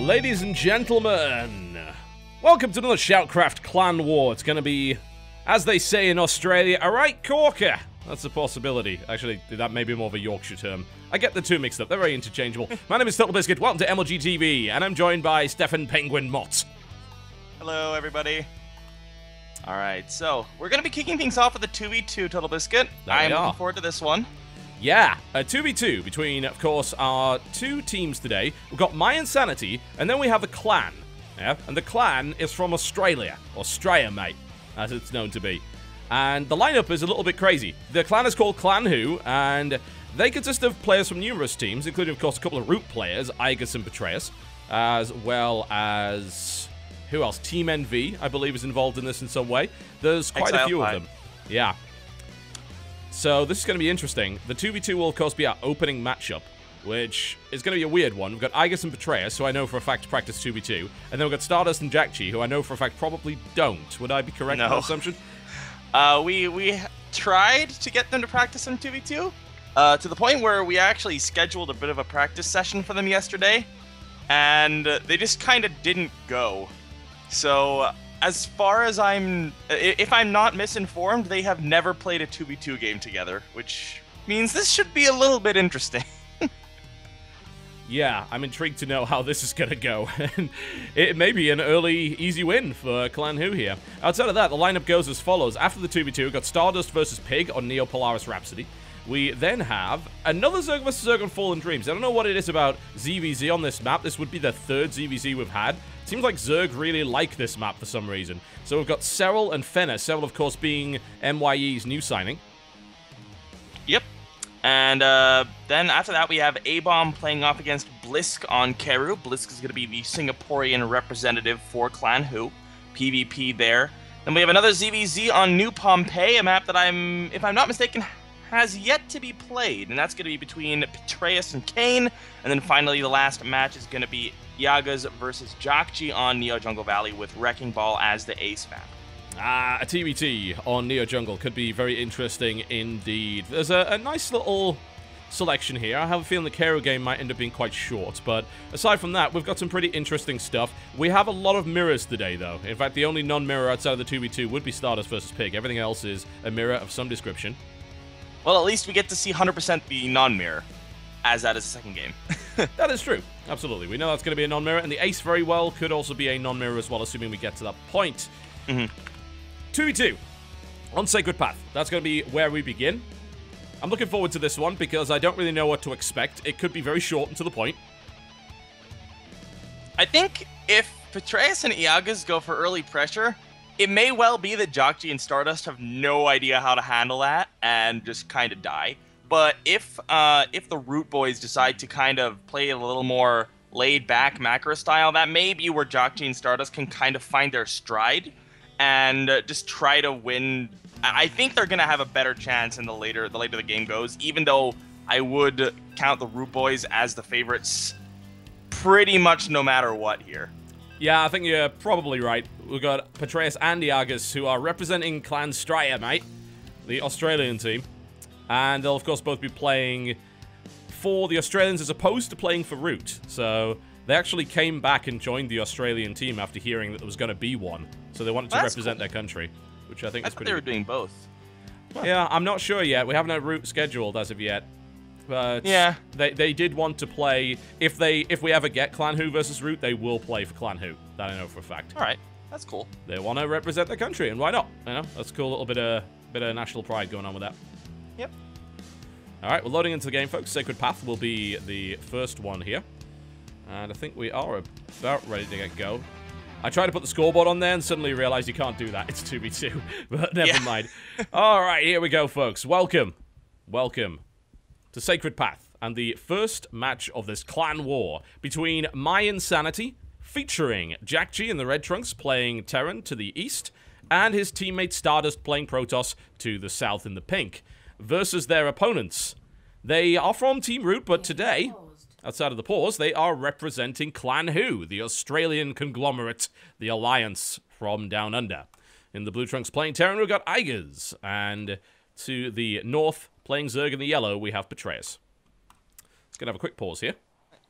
Ladies and gentlemen, welcome to another SHOUTCraft Clan War. It's going to be, as they say in Australia, a right corker. That's a possibility. Actually, that may be more of a Yorkshire term. I get the two mixed up. They're very interchangeable. My name is TotalBiscuit. Welcome to MLG TV, and I'm joined by Stefan Pengwin Mott. Hello, everybody. All right, so we're going to be kicking things off with a 2v2 TotalBiscuit. I'm looking forward to this one. Yeah, a 2v2 between, of course, our two teams today. We've got mYinsanity, and then we have a clan. Yeah, and the clan is from Australia. Australia, mate, as it's known to be. And the lineup is a little bit crazy. The clan is called Clan Who, and they consist of players from numerous teams, including, of course, a couple of root players, Iaga and Petraeus, as well as... who else? Team NV, I believe, is involved in this in some way. There's quite a few of them. Yeah. So this is going to be interesting. The 2v2 will, of course, be our opening matchup, which is going to be a weird one. We've got Iaga and Petraeus, who I know for a fact practice 2v2, and then we've got Stardust and Jacky, who I know for a fact probably don't. Would I be correct in that assumption? We tried to get them to practice in 2v2, to the point where we actually scheduled a bit of a practice session for them yesterday, and they just kind of didn't go. So, as far as if I'm not misinformed, they have never played a 2v2 game together, which means this should be a little bit interesting. Yeah, I'm intrigued to know how this is going to go. It may be an early, easy win for Clan Who here. Outside of that, the lineup goes as follows. After the 2v2, we've got Stardust versus Pig on Neo Polaris Rhapsody. We then have another Zerg vs. Zerg on Fallen Dreams. I don't know what it is about ZvZ on this map. This would be the third ZvZ we've had. Seems like Zerg really like this map for some reason. So we've got Sarell and Fenner. Sarell, of course, being mYe's new signing. Yep. And then after that, we have Abomb playing off against Blisk on Keru. Blisk is going to be the Singaporean representative for Clan Who. PvP there. Then we have another ZvZ on New Pompeii, a map that if I'm not mistaken, has yet to be played. And that's going to be between Petraeus and Kane. And then finally, the last match is going to be Iaga versus Jacky on Neo Jungle Valley with Wrecking Ball as the ace map. A TvT on Neo Jungle could be very interesting indeed. There's a nice little selection here. I have a feeling the Keru game might end up being quite short, but aside from that, we've got some pretty interesting stuff. We have a lot of mirrors today, though. In fact, the only non-mirror outside of the 2v2 would be Stardust versus Pig. Everything else is a mirror of some description. Well, at least we get to see 100% the non-mirror, as that is the second game. That is true. Absolutely. We know that's going to be a non-mirror, and the ace very well could also be a non-mirror as well, assuming we get to that point. 2v2 on Sacred Path. That's going to be where we begin. I'm looking forward to this one because I don't really know what to expect. It could be very short and to the point. I think if Petraeus and Iaga go for early pressure, it may well be that Jacky and Stardust have no idea how to handle that and just kind of die. But if the Root Boys decide to kind of play a little more laid-back macro style, that may be where Jacky and Stardust can kind of find their stride and just try to win. I think they're going to have a better chance in the later the game goes, even though I would count the Root Boys as the favorites pretty much no matter what here. Yeah, I think you're probably right. We've got Petraeus and Iaga, who are representing Clan Straya, mate, the Australian team. And they'll, of course, both be playing for the Australians as opposed to playing for Root. So they actually came back and joined the Australian team after hearing that there was going to be one. So they wanted to represent their country, which I think is pretty they were doing both. Huh. Yeah, I'm not sure yet. We haven't had Root scheduled as of yet. But yeah, they did want to play. If we ever get Clan Who versus Root, they will play for Clan Who. That I know for a fact. All right, that's cool. They want to represent their country, and why not? You know, that's a cool little bit of national pride going on with that. Yep. All right, we're loading into the game, folks. Sacred Path will be the first one here, and I think we are about ready to get go. I tried to put the scoreboard on there and suddenly realized you can't do that. It's 2v2, but never mind. All right, here we go, folks. Welcome to Sacred Path and the first match of this clan war between mYinsanity, featuring Jacky in the red trunks playing Terran to the east, and his teammate Stardust playing Protoss to the south in the pink, versus their opponents. They are from Team Root, but today, outside of the pause, they are representing Clan Who, the Australian conglomerate, the Alliance from Down Under. In the blue trunks playing Terran, we've got Iaga, and to the north, playing Zerg in the yellow, we have Petraeus. Let's gonna have a quick pause here.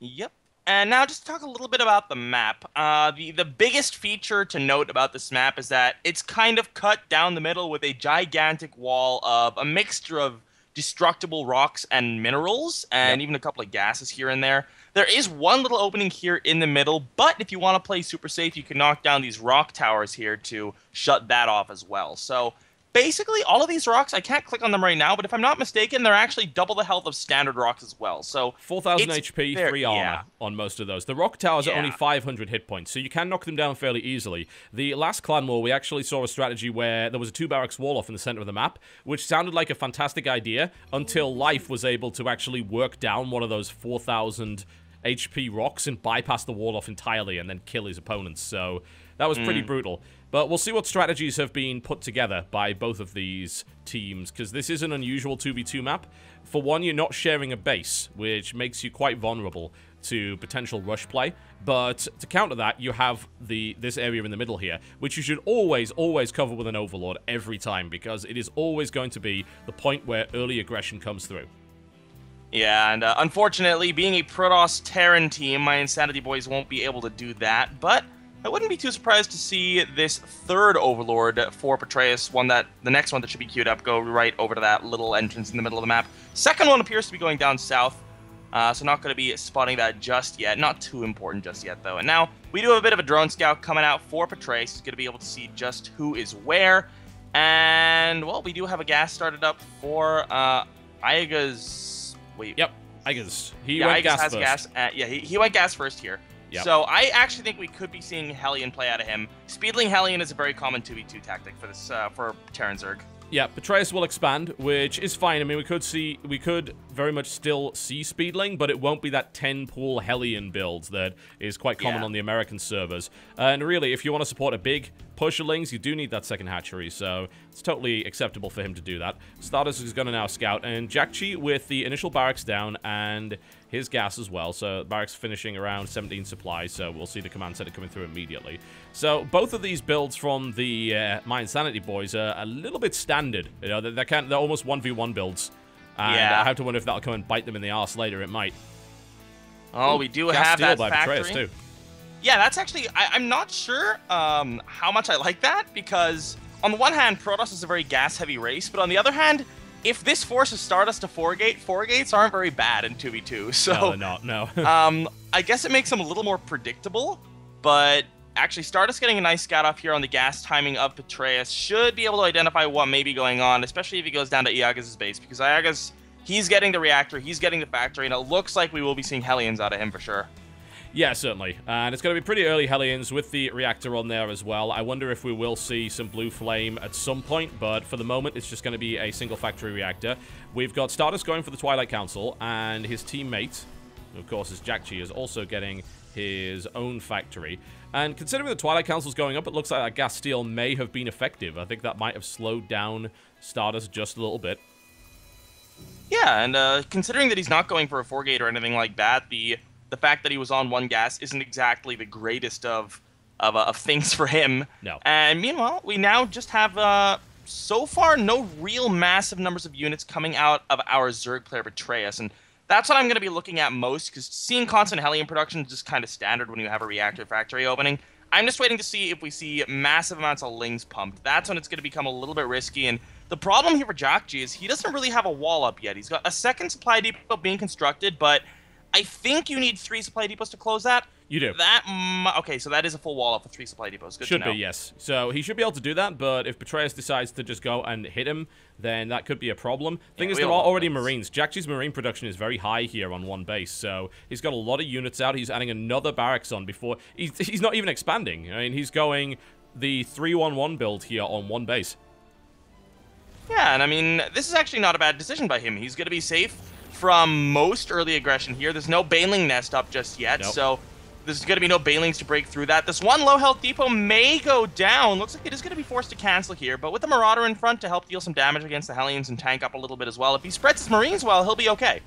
Yep. And now just talk a little bit about the map. The biggest feature to note about this map is that it's kind of cut down the middle with a gigantic wall of a mixture of destructible rocks and minerals, and even a couple of gases here and there. There is one little opening here in the middle, but if you want to play super safe, you can knock down these rock towers here to shut that off as well. So basically, all of these rocks, I can't click on them right now, but if I'm not mistaken, they're actually double the health of standard rocks as well. So 4,000 HP, 3 armor on most of those. The rock towers are only 500 hit points, so you can knock them down fairly easily. The last clan war, we actually saw a strategy where there was a 2-barracks wall-off in the center of the map, which sounded like a fantastic idea until Life was able to actually work down one of those 4,000 HP rocks and bypass the wall-off entirely and then kill his opponents. So that was pretty brutal. But we'll see what strategies have been put together by both of these teams, because this is an unusual 2v2 map. For one, you're not sharing a base, which makes you quite vulnerable to potential rush play. But to counter that, you have this area in the middle here, which you should always cover with an Overlord every time, because it is always going to be the point where early aggression comes through. Yeah, and unfortunately, being a Protoss Terran team, mYinsanity boys won't be able to do that, but I wouldn't be too surprised to see this third Overlord for Petraeus, the next one that should be queued up, go right over to that little entrance in the middle of the map. Second one appears to be going down south, so not going to be spotting that just yet. Not too important just yet, though. And now, we do have a bit of a drone scout coming out for Petraeus. He's going to be able to see just who is where. And, well, we do have a gas started up for Iaga's... Wait. Yep, Iaga's. He went gas first. Gas. He went gas first here. Yep. So I actually think we could be seeing Hellion play out of him. Speedling Hellion is a very common 2v2 tactic for this for Terran Zerg. Yeah, Petraeus will expand, which is fine. I mean, we could very much still see Speedling, but it won't be that 10-pool Hellion build that is quite common on the American servers. And really, if you want to support a big push of Lings, you do need that second hatchery, so it's totally acceptable for him to do that. Stardust is going to now scout, and Jacky with the initial barracks down, and his gas as well, so barracks finishing around 17 supplies, so we'll see the command center coming through immediately. So both of these builds from the mYinsanity boys are a little bit standard. You know, they're almost 1v1 builds, and I have to wonder if that'll come and bite them in the arse later. It might. Oh, we do have that factory. Petraeus too. Yeah, that's actually, I'm not sure how much I like that, because on the one hand, Protoss is a very gas-heavy race, but on the other hand, if this forces Stardust to 4-gate, 4-gates aren't very bad in 2v2, so... No, they're not, no. I guess it makes them a little more predictable, but actually Stardust getting a nice scout off here on the gas timing of Petraeus should be able to identify what may be going on, especially if he goes down to Iaga's base, because Iaga's, he's getting the reactor, he's getting the factory, and it looks like we will be seeing Hellions out of him for sure. Yeah, certainly. And it's going to be pretty early Hellions with the reactor on there as well. I wonder if we will see some blue flame at some point, but for the moment, it's just going to be a single factory reactor. We've got Stardust going for the Twilight Council, and his teammate, who of course is Jacky, is also getting his own factory. And considering the Twilight Council's going up, it looks like that gas steal may have been effective. I think that might have slowed down Stardust just a little bit. Yeah, and considering that he's not going for a 4-gate or anything like that, the fact that he was on one gas isn't exactly the greatest of things for him. No. And meanwhile, we now just have, so far, no real massive numbers of units coming out of our Zerg player Petraeus. And that's what I'm going to be looking at most, because seeing constant Hellion production is just kind of standard when you have a reactor factory opening. I'm just waiting to see if we see massive amounts of Lings pumped. That's when it's going to become a little bit risky. And the problem here for Jacky is he doesn't really have a wall up yet. He's got a second supply depot being constructed, but I think you need 3 supply depots to close that. You do. Okay, so that is a full wall up with 3 supply depots. Good to know. Should be, yes. So he should be able to do that, but if Petraeus decides to just go and hit him, then that could be a problem. Thing is, there are already Marines. Jacky's Marine production is very high here on one base, so he's got a lot of units out. He's adding another barracks on before... He's not even expanding. I mean, he's going the 3-1-1 build here on one base. Yeah, and I mean, this is actually not a bad decision by him. He's going to be safe from most early aggression here. There's no Baneling nest up just yet, so there's going to be no Banelings to break through that. This one low health depot may go down. Looks like it is going to be forced to cancel here, but with the Marauder in front to help deal some damage against the Hellions and tank up a little bit as well, if he spreads his Marines well, he'll be okay.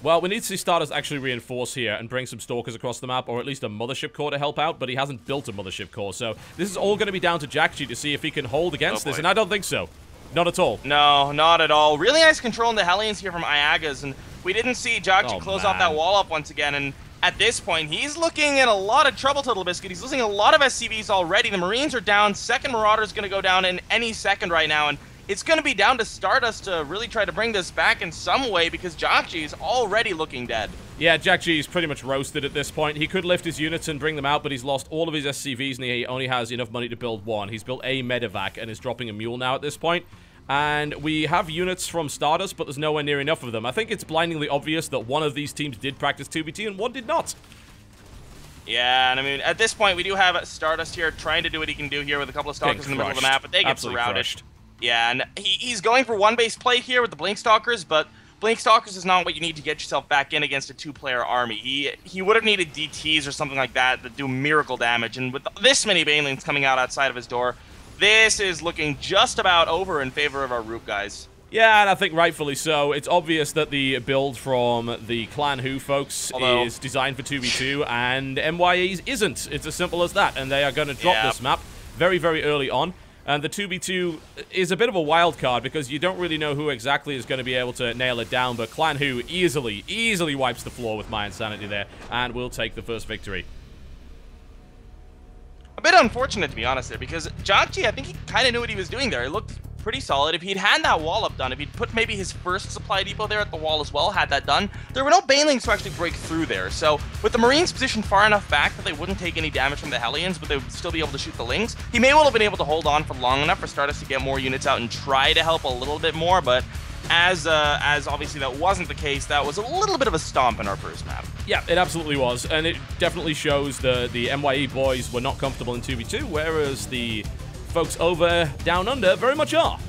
Well, we need to see Stardust actually reinforce here and bring some Stalkers across the map, or at least a Mothership Core to help out, but he hasn't built a Mothership Core, so this is all going to be down to Jacky to see if he can hold against this, and I don't think so. Not at all. No, not at all. Really nice control in the Hellions here from Iaga's, and we didn't see Jacky close off that wall up once again, and at this point, he's looking in a lot of trouble, TotalBiscuit. He's losing a lot of SCVs already. The Marines are down. Second Marauder's going to go down in any second right now, and it's going to be down to Stardust to really try to bring this back in some way because Jacky is already looking dead. Yeah, Jacky is pretty much roasted at this point. He could lift his units and bring them out, but he's lost all of his SCVs, and he only has enough money to build one. He's built a medevac and is dropping a mule now at this point. And we have units from Stardust, but there's nowhere near enough of them. I think it's blindingly obvious that one of these teams did practice 2v2 and one did not. Yeah, and I mean, at this point, we do have Stardust here trying to do what he can do here with a couple of Stalkers in the middle of the map, but they get surrounded. Crushed. Yeah, and he's going for one base play here with the Blink Stalkers, but Blink Stalkers is not what you need to get yourself back in against a two-player army. He would have needed DTs or something like that to do miracle damage, and with this many Banelings coming out outside of his door, this is looking just about over in favor of our Root guys. Yeah, and I think rightfully so. It's obvious that the build from the Clan Who folks is designed for 2v2, and mYe's isn't. It's as simple as that, and they are going to drop this map very, very early on. And the 2v2 is a bit of a wild card because you don't really know who exactly is going to be able to nail it down, but Clan Who easily wipes the floor with mYinsanity there, and will take the first victory. A bit unfortunate, to be honest, there, because Jacky, I think he kind of knew what he was doing there. It looked pretty solid. If he'd had that wall up done, if he'd put maybe his first supply depot there at the wall as well, had that done, there were no Banelings to actually break through there. So with the Marines positioned far enough back that they wouldn't take any damage from the Hellions, but they would still be able to shoot the Lings, he may well have been able to hold on for long enough for Stardust to get more units out and try to help a little bit more, but as obviously that wasn't the case, that was a little bit of a stomp in our first map. Yeah, it absolutely was, and it definitely shows the mYe boys were not comfortable in 2v2, whereas the folks over down under very much are,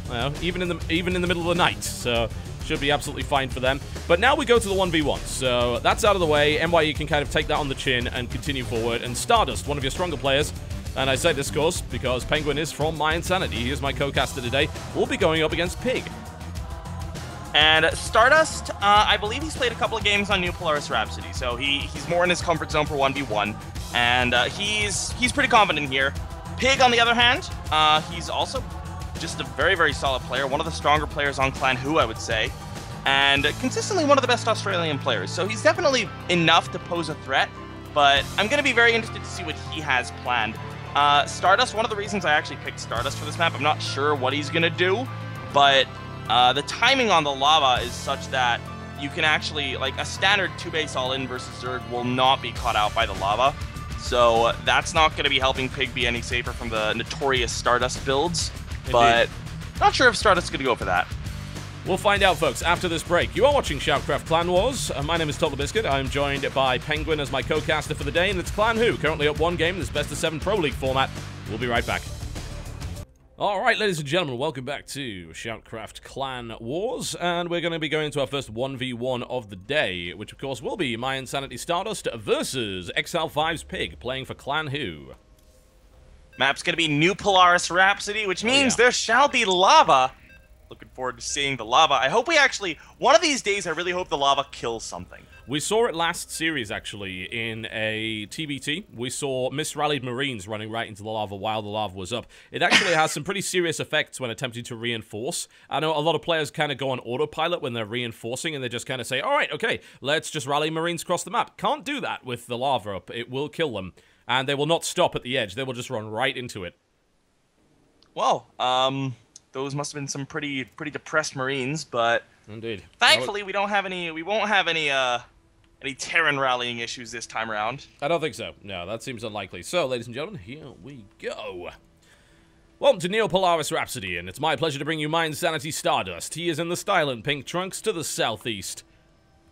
even in the middle of the night. So should be absolutely fine for them. But now we go to the 1v1, so that's out of the way. mYe can kind of take that on the chin and continue forward. And Stardust, one of your stronger players, and I say this, of course, because Pengwin is from mYinsanity. He is my co-caster today. We'll be going up against Pig. And Stardust, I believe he's played a couple of games on New Polaris Rhapsody, so he's more in his comfort zone for 1v1, and he's pretty confident here. Pig, on the other hand, he's also just a very, very solid player, one of the stronger players on Clan Who, I would say, and consistently one of the best Australian players, so he's definitely enough to pose a threat, but I'm going to be very interested to see what he has planned. Stardust, one of the reasons I actually picked Stardust for this map, I'm not sure what he's going to do, but the timing on the lava is such that you can actually, like, a standard 2-base all-in versus Zerg will not be caught out by the lava. So that's not going to be helping Pig be any safer from the notorious Stardust builds. Indeed. But not sure if Stardust is going to go for that. We'll find out, folks, after this break. You are watching SHOUTCraft Clan Wars. My name is TotalBiscuit. I'm joined by Pengwin as my co-caster for the day, and it's Clan Who, currently up one game in this best-of-7 Pro League format. We'll be right back. Alright, ladies and gentlemen, welcome back to SHOUTCraft Clan Wars, and we're going to be going to our first 1v1 of the day, which of course will be mYinsanity Stardust versus XL5's Pig, playing for Clan Who. Map's going to be New Polaris Rhapsody, which means there shall be lava. Looking forward to seeing the lava. I hope we actually, one of these days, I really hope the lava kills something. We saw it last series, actually, in a TvT. We saw misrallied Marines running right into the lava while the lava was up. It actually has some pretty serious effects when attempting to reinforce. I know a lot of players kind of go on autopilot when they're reinforcing, and they just kind of say, all right, okay, let's just rally Marines across the map. Can't do that with the lava up. It will kill them, and they will not stop at the edge. They will just run right into it. Well, those must have been some pretty depressed Marines, but indeed, thankfully we won't have any Terran rallying issues this time around. I don't think so. No, that seems unlikely. So, ladies and gentlemen, here we go. Welcome to Neo Polaris Rhapsody, and it's my pleasure to bring you mYinsanity Stardust. He is in the styling pink trunks to the southeast,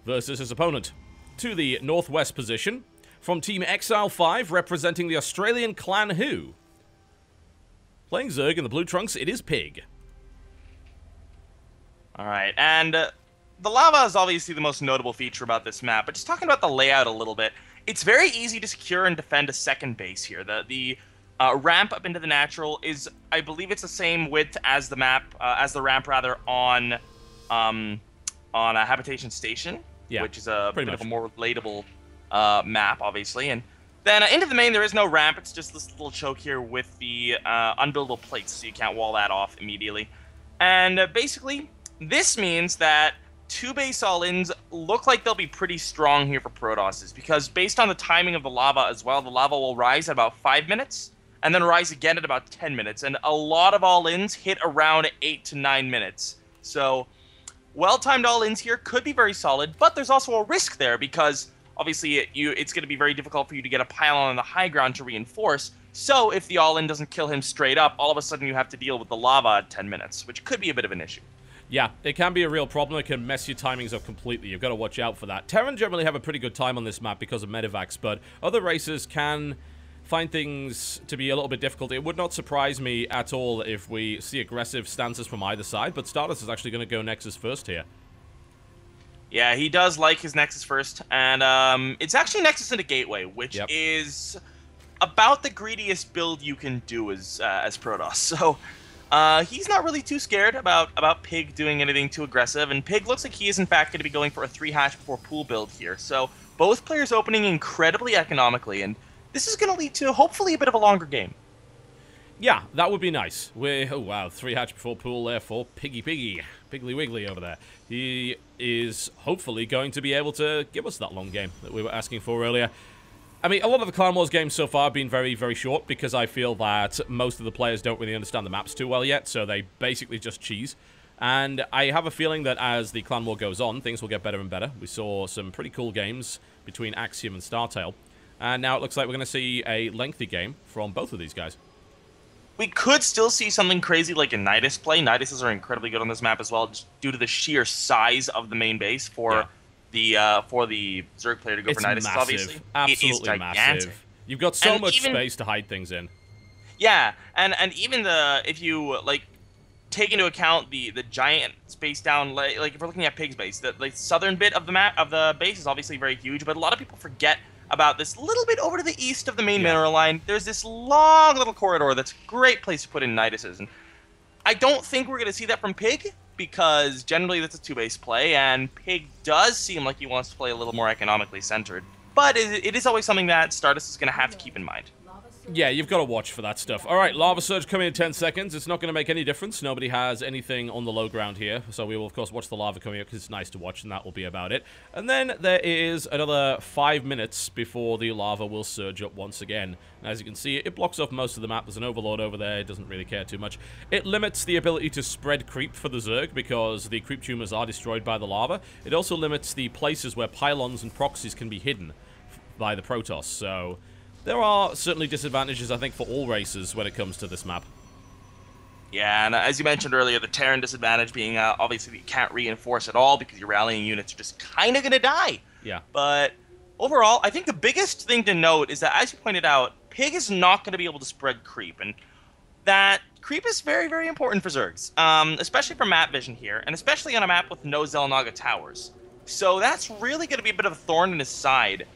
versus his opponent to the northwest position, from Team XL5, representing the Australian Clan Who. Playing Zerg in the blue trunks, it is Pig. Alright, and the lava is obviously the most notable feature about this map, but just talking about the layout a little bit, it's very easy to secure and defend a second base here. The ramp up into the natural is, I believe it's the same width as the map, ramp on a habitation station, which is a bit of a more relatable map, obviously. And then into the main, there is no ramp. It's just this little choke here with the unbuildable plates, so you can't wall that off immediately. And basically, this means that two base all-ins look like they'll be pretty strong here for Protosses, because based on the timing of the lava as well, the lava will rise at about 5 minutes, and then rise again at about 10 minutes, and a lot of all-ins hit around 8 to 9 minutes. So, well-timed all-ins here could be very solid, but there's also a risk there, because obviously it's going to be very difficult for you to get a pylon on the high ground to reinforce, so if the all-in doesn't kill him straight up, all of a sudden you have to deal with the lava at 10 minutes, which could be a bit of an issue. Yeah, it can be a real problem. It can mess your timings up completely. You've got to watch out for that. Terran generally have a pretty good time on this map because of medevacs, but other races can find things to be a little bit difficult. It would not surprise me at all if we see aggressive stances from either side, but Stardust is actually going to go Nexus first here. Yeah, he does like his Nexus first, and it's actually Nexus into Gateway, which is about the greediest build you can do as Protoss. So he's not really too scared about Pig doing anything too aggressive, and Pig looks like he is in fact going to be going for a 3 hatch before pool build here. So both players opening incredibly economically, and this is going to lead to hopefully a bit of a longer game. Yeah, that would be nice. Oh wow, 3 hatch before pool there for Piggly Wiggly over there. He is hopefully going to be able to give us that long game that we were asking for earlier. I mean, a lot of the Clan Wars games so far have been very, very short because I feel that most of the players don't really understand the maps too well yet, so they basically just cheese. And I have a feeling that as the Clan War goes on, things will get better and better. We saw some pretty cool games between Axiom and Startail, and now it looks like we're going to see a lengthy game from both of these guys. We could still see something crazy like a Nidus play. Niduses are incredibly good on this map as well, just due to the sheer size of the main base for the Zerg player to go for Nidus. Massive. Obviously, absolutely it is gigantic. Massive. You've got so much space to hide things in. Yeah, and even if you like take into account the giant space down, like if we're looking at Pig's base, the southern bit of the map of the base is obviously very huge, but a lot of people forget about this little bit over to the east of the main mineral line. There's this long little corridor that's a great place to put in Niduses, and I don't think we're going to see that from Pig, because generally that's a 2-base play, and Pig does seem like he wants to play a little more economically centered. But it is always something that Stardust is going to have to keep in mind. Yeah, you've got to watch for that stuff. All right, Lava Surge coming in 10 seconds. It's not going to make any difference. Nobody has anything on the low ground here. So we will, of course, watch the lava coming up because it's nice to watch, and that will be about it. And then there is another 5 minutes before the lava will surge up once again. And as you can see, it blocks off most of the map. There's an overlord over there. It doesn't really care too much. It limits the ability to spread creep for the Zerg because the creep tumors are destroyed by the lava. It also limits the places where pylons and proxies can be hidden by the Protoss. So there are certainly disadvantages, I think, for all races when it comes to this map. Yeah, and as you mentioned earlier, the Terran disadvantage being obviously you can't reinforce at all because your rallying units are just kind of going to die. Yeah. But overall, I think the biggest thing to note is that, as you pointed out, Pig is not going to be able to spread creep, and that creep is very, very important for Zergs, especially for map vision here, and especially on a map with no Xel'Naga towers. So that's really going to be a bit of a thorn in his side.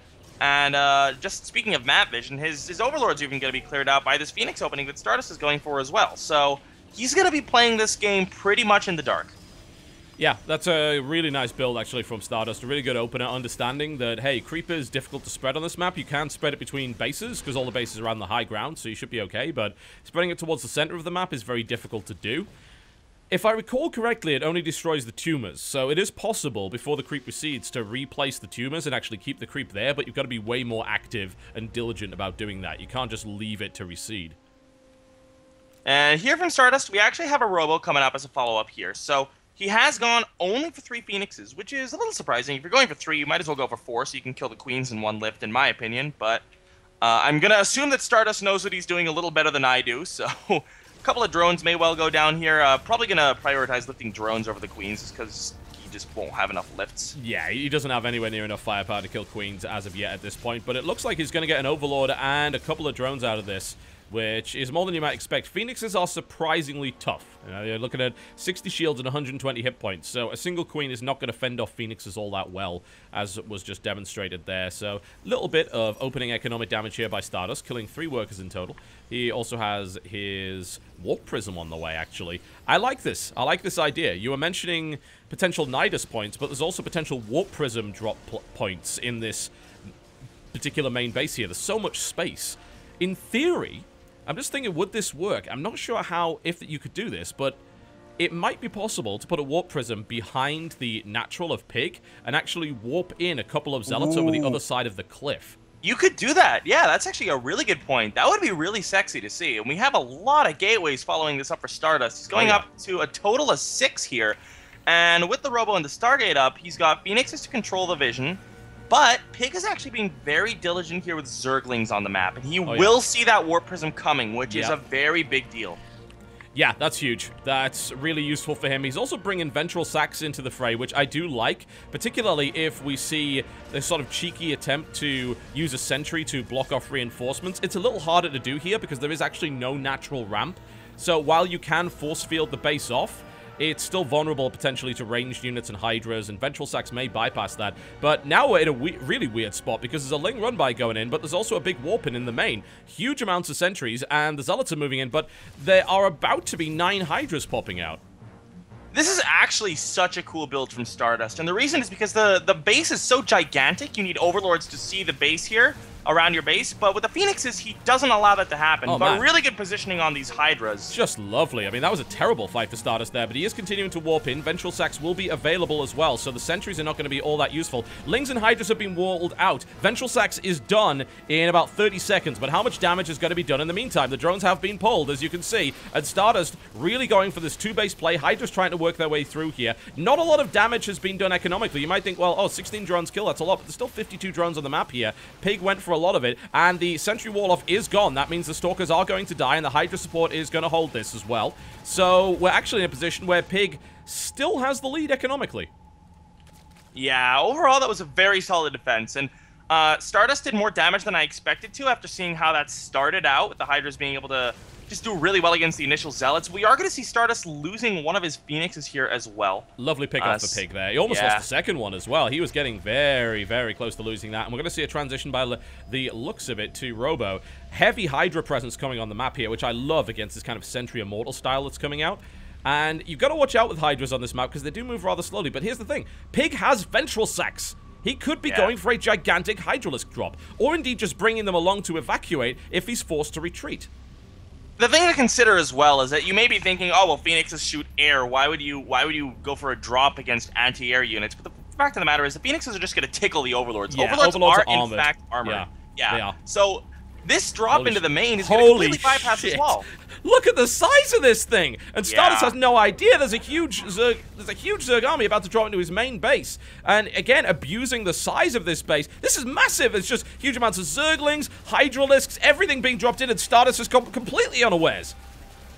And just speaking of map vision, his Overlord's even going to be cleared out by this Phoenix opening that Stardust is going for as well. So he's going to be playing this game pretty much in the dark. Yeah, that's a really nice build, actually, from Stardust. A really good opener, understanding that, hey, creep is difficult to spread on this map. You can spread it between bases, because all the bases are on the high ground, so you should be okay. But spreading it towards the center of the map is very difficult to do. If I recall correctly, it only destroys the tumors, so it is possible, before the creep recedes, to replace the tumors and actually keep the creep there, but you've got to be way more active and diligent about doing that. You can't just leave it to recede. And here from Stardust, we actually have a Robo coming up as a follow-up here. So he has gone only for 3 Phoenixes, which is a little surprising. If you're going for 3, you might as well go for 4, so you can kill the Queens in 1 lift, in my opinion. But I'm going to assume that Stardust knows what he's doing a little better than I do, so a couple of drones may well go down here. Probably going to prioritize lifting drones over the Queens, just because he just won't have enough lifts. Yeah, he doesn't have anywhere near enough firepower to kill Queens as of yet at this point, but it looks like he's going to get an Overlord and a couple of drones out of this, which is more than you might expect. Phoenixes are surprisingly tough. You know, you're looking at 60 shields and 120 hit points, so a single Queen is not going to fend off Phoenixes all that well, as was just demonstrated there. So a little bit of opening economic damage here by Stardust, killing 3 workers in total. He also has his Warp Prism on the way, actually. I like this. I like this idea. You were mentioning potential Nidus points, but there's also potential Warp Prism drop points in this particular main base here. There's so much space. In theory, I'm just thinking, would this work? I'm not sure how, if you could do this, but it might be possible to put a warp prism behind the natural of Pig and actually warp in a couple of zealots over the other side of the cliff. You could do that. Yeah, that's actually a really good point. That would be really sexy to see. And we have a lot of gateways following this up for Stardust. He's going up to a total of 6 here. And with the Robo and the Stargate up, he's got Phoenixes to control the vision. But Pig is actually being very diligent here with Zerglings on the map. And he will see that Warp Prism coming, which is a very big deal. Yeah, that's huge. That's really useful for him. He's also bringing Ventral Sacs into the fray, which I do like, particularly if we see this sort of cheeky attempt to use a sentry to block off reinforcements. It's a little harder to do here because there is actually no natural ramp. So while you can force field the base off, it's still vulnerable potentially to ranged units and Hydras, and Ventral Sacs may bypass that. But now we're in a really weird spot because there's a Ling run-by going in, but there's also a big warp in the main. Huge amounts of sentries, and the Zealots are moving in, but there are about to be 9 Hydras popping out. This is actually such a cool build from Stardust, and the reason is because the base is so gigantic, you need Overlords to see the base here around your base, but with the Phoenixes, he doesn't allow that to happen. But really good positioning on these Hydras. Just lovely. I mean, that was a terrible fight for Stardust there, but he is continuing to warp in. Ventral Sacs will be available as well, so the sentries are not going to be all that useful. Lings and Hydras have been walled out. Ventral Sacs is done in about 30 seconds, but how much damage is going to be done in the meantime? The drones have been pulled, as you can see, and Stardust really going for this 2-base play. Hydra's trying to work their way through here. Not a lot of damage has been done economically. You might think, well, 16 drones kill, that's a lot, but there's still 52 drones on the map here. Pig went for a lot of it, and the sentry wall-off is gone. That means the Stalkers are going to die, and the Hydra support is going to hold this as well. So we're actually in a position where Pig still has the lead economically. Yeah, overall that was a very solid defense, and Stardust did more damage than I expected to after seeing how that started out, with the Hydras being able to just do really well against the initial Zealots. We are going to see Stardust losing one of his Phoenixes here as well. Lovely pick off the Pig there. He almost lost the second one as well. He was getting very, very close to losing that. And we're going to see a transition by the looks of it to Robo. Heavy Hydra presence coming on the map here, which I love against this kind of Sentry Immortal style that's coming out. And you've got to watch out with Hydras on this map because they do move rather slowly. But here's the thing. Pig has Ventral Sacs. He could be going for a gigantic Hydralisk drop, or indeed just bringing them along to evacuate if he's forced to retreat. The thing to consider as well is that you may be thinking, oh, well, Phoenixes shoot air. Why would you go for a drop against anti-air units? But the fact of the matter is the Phoenixes are just going to tickle the Overlords. Yeah, Overlords are armored. in fact armored. Yeah, they are. So this drop into the main is going to completely bypass this wall. Look at the size of this thing! And Stardust has no idea there's a huge Zerg army about to drop into his main base. And again, abusing the size of this base. This is massive! It's just huge amounts of Zerglings, Hydralisks, everything being dropped in, and Stardust is completely unawares.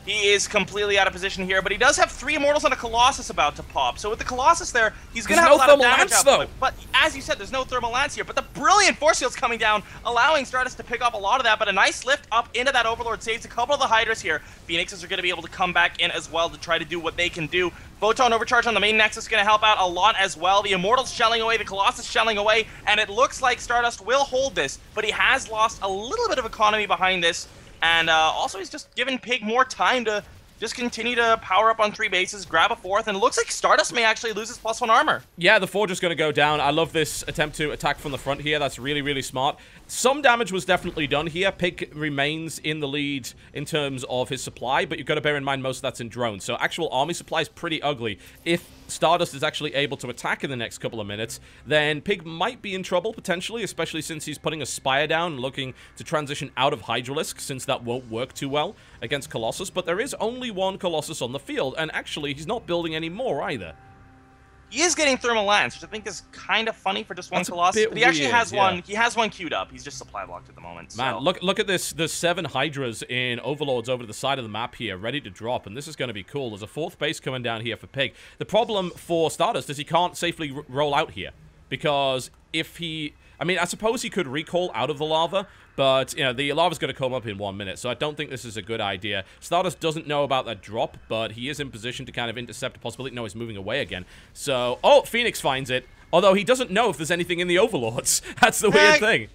He is completely out of position here, but he does have 3 Immortals and a Colossus about to pop. So with the Colossus there, he's going to have a lot of damage output. But as you said, there's no Thermal Lance here. But the brilliant Force Field's coming down, allowing Stardust to pick up a lot of that. But a nice lift up into that Overlord saves a couple of the Hydras here. Phoenixes are going to be able to come back in as well to try to do what they can do. Photon Overcharge on the main Nexus is going to help out a lot as well. The Immortals shelling away, the Colossus shelling away, and it looks like Stardust will hold this. But he has lost a little bit of economy behind this. And also, he's just given Pig more time to just continue to power up on 3 bases, grab a 4th, and it looks like Stardust may actually lose his +1 armor. Yeah, the Forge is going to go down. I love this attempt to attack from the front here. That's really, really smart. Some damage was definitely done here. Pig remains in the lead in terms of his supply, but you've got to bear in mind most of that's in drones. So actual army supply is pretty ugly. If Stardust is actually able to attack in the next couple of minutes, then Pig might be in trouble, potentially, especially since he's putting a Spire down and looking to transition out of Hydralisk, since that won't work too well against Colossus. But there is only 1 Colossus on the field, and actually, he's not building any more either. He is getting Thermal Lance, which I think is kind of funny for just 1 Colossus, but he actually has one. He has one queued up. He's just supply blocked at the moment. Man, look at this. There's 7 Hydras in Overlords over to the side of the map here, ready to drop, and this is going to be cool. There's a 4th base coming down here for Pig. The problem for Stardust is he can't safely roll out here, because if he... I mean, I suppose he could recall out of the lava, but, you know, the lava's going to come up in 1 minute, so I don't think this is a good idea. Stardust doesn't know about that drop, but he is in position to kind of intercept a possibility. No, he's moving away again. So, oh, Phoenix finds it, although he doesn't know if there's anything in the Overlords. That's the weird thing.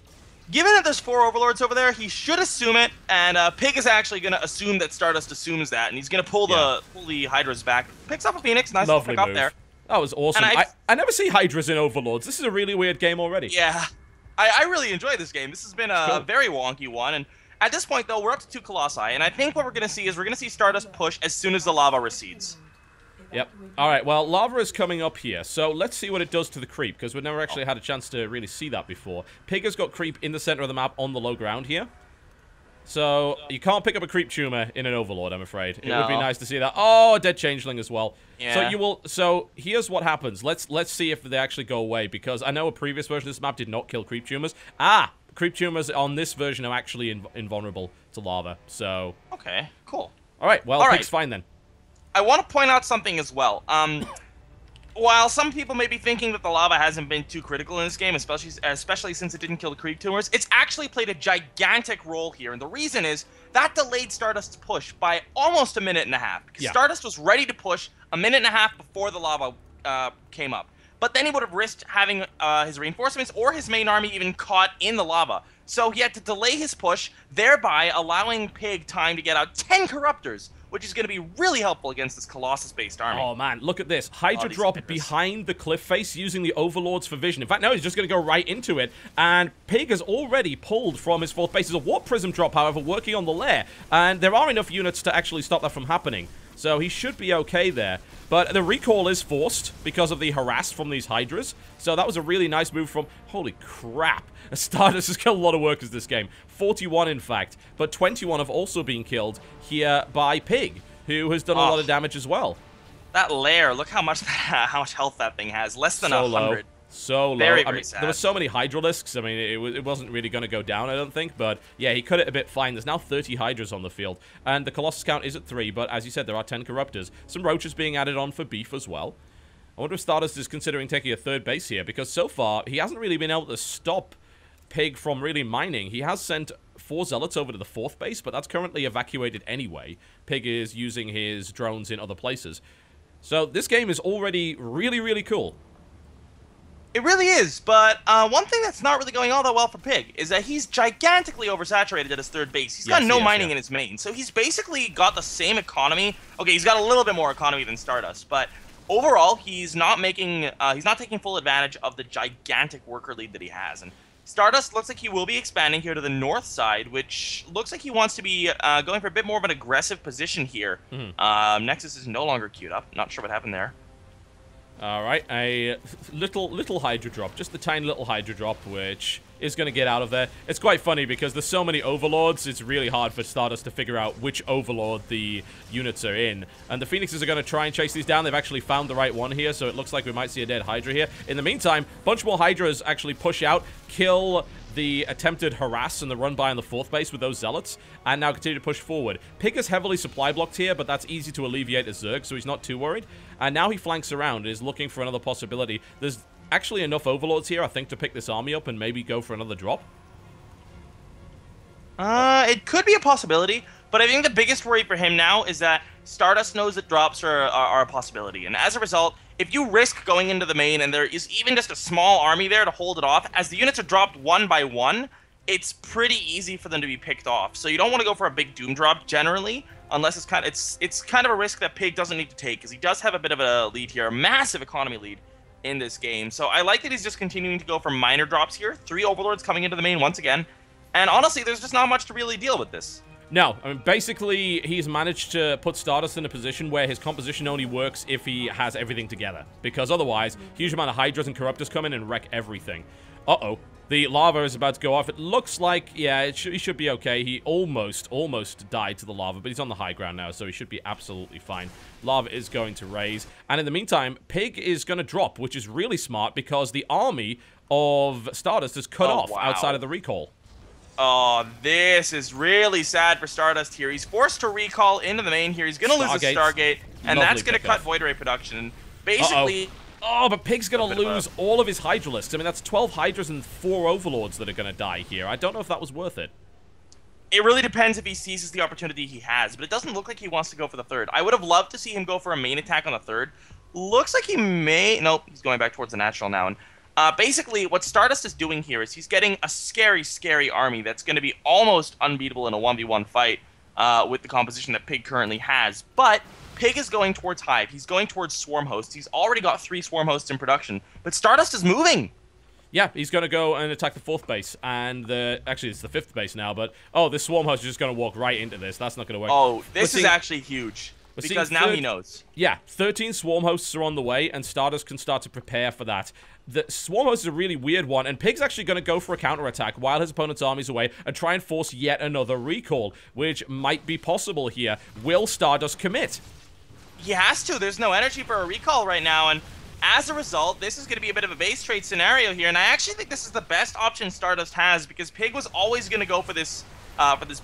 Given that there's 4 Overlords over there, he should assume it, and Pig is actually going to assume that Stardust assumes that, and he's going to pull the Hydras back. Picks up a Phoenix, nice little pick up there. That was awesome. I never see Hydras in Overlords. This is a really weird game already. Yeah. I really enjoy this game. This has been a very wonky one, and at this point, though, we're up to 2 Colossi, and I think what we're going to see is we're going to see Stardust push as soon as the lava recedes. Yep. All right, well, lava is coming up here, so let's see what it does to the creep, because we've never actually had a chance to really see that before. Pig has got creep in the center of the map on the low ground here. So, you can't pick up a creep tumor in an Overlord, I'm afraid. It would be nice to see that. Oh, a dead changeling as well. Yeah. So, you will... So, here's what happens. Let's see if they actually go away, because I know a previous version of this map did not kill creep tumors. Ah! Creep tumors on this version are actually invulnerable to lava, so... Okay, cool. All right, well, Pig's fine then. I want to point out something as well. While some people may be thinking that the lava hasn't been too critical in this game, especially since it didn't kill the creep tumors, it's actually played a gigantic role here, and the reason is that delayed Stardust's push by almost a minute and a half, because Stardust was ready to push a minute and a half before the lava came up. But then he would have risked having his reinforcements or his main army even caught in the lava. So he had to delay his push, thereby allowing Pig time to get out 10 Corruptors, which is going to be really helpful against this Colossus-based army. Oh, man, look at this. Hydra drop behind the cliff face using the Overlords for vision. In fact, no, he's just going to go right into it. And Pig has already pulled from his fourth base. There's a Warp Prism drop, however, working on the lair. And there are enough units to actually stop that from happening. So he should be okay there. But the recall is forced because of the harass from these Hydras. So that was a really nice move from... Holy crap. Stardust has killed a lot of workers this game. 41, in fact. But 21 have also been killed here by Pig, who has done a lot of damage as well. That lair, look how much health that thing has. Less than 100. So low. Very sad. There were so many Hydralisks. I mean, it wasn't really going to go down, I don't think. But, yeah, he cut it a bit fine. There's now 30 Hydras on the field. And the Colossus count is at 3. But, as you said, there are 10 Corruptors. Some Roaches being added on for beef as well. I wonder if Stardust is considering taking a third base here. Because, so far, he hasn't really been able to stop Pig from really mining. He has sent 4 Zealots over to the 4th base. But that's currently evacuated anyway. Pig is using his drones in other places. So, this game is already really, really cool. It really is, but one thing that's not really going all that well for Pig is that he's gigantically oversaturated at his third base. He's got no mining in his main, so he's basically got the same economy. Okay, he's got a little bit more economy than Stardust, but overall, he's not taking full advantage of the gigantic worker lead that he has. And Stardust looks like he will be expanding here to the north side, which looks like he wants to be going for a bit more of an aggressive position here. Nexus is no longer queued up. Not sure what happened there. All right, a little Hydra drop, just the tiny little Hydra drop, which is going to get out of there. It's quite funny because there's so many Overlords, it's really hard for Stardust to figure out which Overlord the units are in. And the Phoenixes are going to try and chase these down. They've actually found the right one here, so it looks like we might see a dead Hydra here. In the meantime, a bunch more Hydras actually push out, kill the attempted harass and the run by on the 4th base with those Zealots, and now continue to push forward. Pig is heavily supply blocked here, but that's easy to alleviate as Zerg, so he's not too worried. And now he flanks around and is looking for another possibility. There's actually enough Overlords here, I think, to pick this army up and maybe go for another drop. It could be a possibility, but I think the biggest worry for him now is that Stardust knows that drops are a possibility, and as a result, if you risk going into the main and there is even just a small army there to hold it off, as the units are dropped one by one, it's pretty easy for them to be picked off. So you don't want to go for a big doom drop generally, unless it's kind of a risk that Pig doesn't need to take, because he does have a bit of a lead here, a massive economy lead in this game. So I like that he's just continuing to go for minor drops here. 3 Overlords coming into the main once again, and honestly, there's just not much to really deal with this. No, I mean, basically, he's managed to put Stardust in a position where his composition only works if he has everything together. Because otherwise, huge amount of Hydras and Corruptors come in and wreck everything. Uh-oh. The lava is about to go off. It looks like, yeah, he should be okay. He almost died to the lava, but he's on the high ground now, so he should be absolutely fine. Lava is going to raise. And in the meantime, Pig is going to drop, which is really smart because the army of Stardust is cut off outside of the recall. Oh, this is really sad for Stardust here. He's forced to recall into the main here. He's going to lose his Stargate, and that's going to cut Void Ray production. Basically... Oh, but Pig's going to lose all of his Hydralisks. I mean, that's 12 Hydras and 4 Overlords that are going to die here. I don't know if that was worth it. It really depends if he seizes the opportunity he has, but it doesn't look like he wants to go for the third. I would have loved to see him go for a main attack on the third. Looks like he may... Nope, he's going back towards the natural now. And basically, what Stardust is doing here is he's getting a scary, scary army that's going to be almost unbeatable in a 1v1 fight with the composition that Pig currently has. But Pig is going towards Hive. He's going towards Swarm Hosts. He's already got 3 Swarm Hosts in production. But Stardust is moving! Yeah, he's going to go and attack the 4th base. And actually, it's the 5th base now, but... Oh, this Swarm Host is just going to walk right into this. That's not going to work. Oh, this is actually huge. because now he knows. Yeah, 13 Swarm Hosts are on the way, and Stardust can start to prepare for that. The Swarm Host is a really weird one, and Pig's actually going to go for a counterattack while his opponent's army's away and try and force yet another recall, which might be possible here. Will Stardust commit? He has to. There's no energy for a recall right now, and as a result, this is going to be a bit of a base trade scenario here, and I actually think this is the best option Stardust has, because Pig was always going to go for this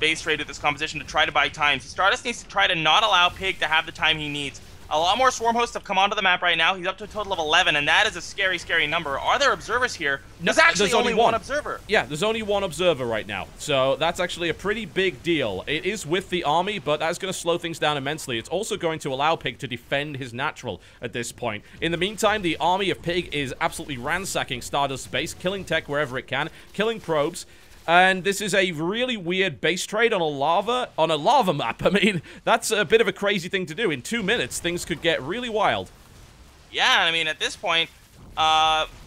base trade with this composition to try to buy time. So Stardust needs to try to not allow Pig to have the time he needs. A lot more Swarm Hosts have come onto the map right now. He's up to a total of 11, and that is a scary, scary number. Are there observers here? There's actually only one observer. Yeah, there's only one observer right now. So that's actually a pretty big deal. It is with the army, but that's going to slow things down immensely. It's also going to allow Pig to defend his natural at this point. In the meantime, the army of Pig is absolutely ransacking Stardust's base, killing tech wherever it can, killing probes. And this is a really weird base trade on a lava map. I mean, that's a bit of a crazy thing to do. In 2 minutes, things could get really wild. Yeah, I mean, at this point,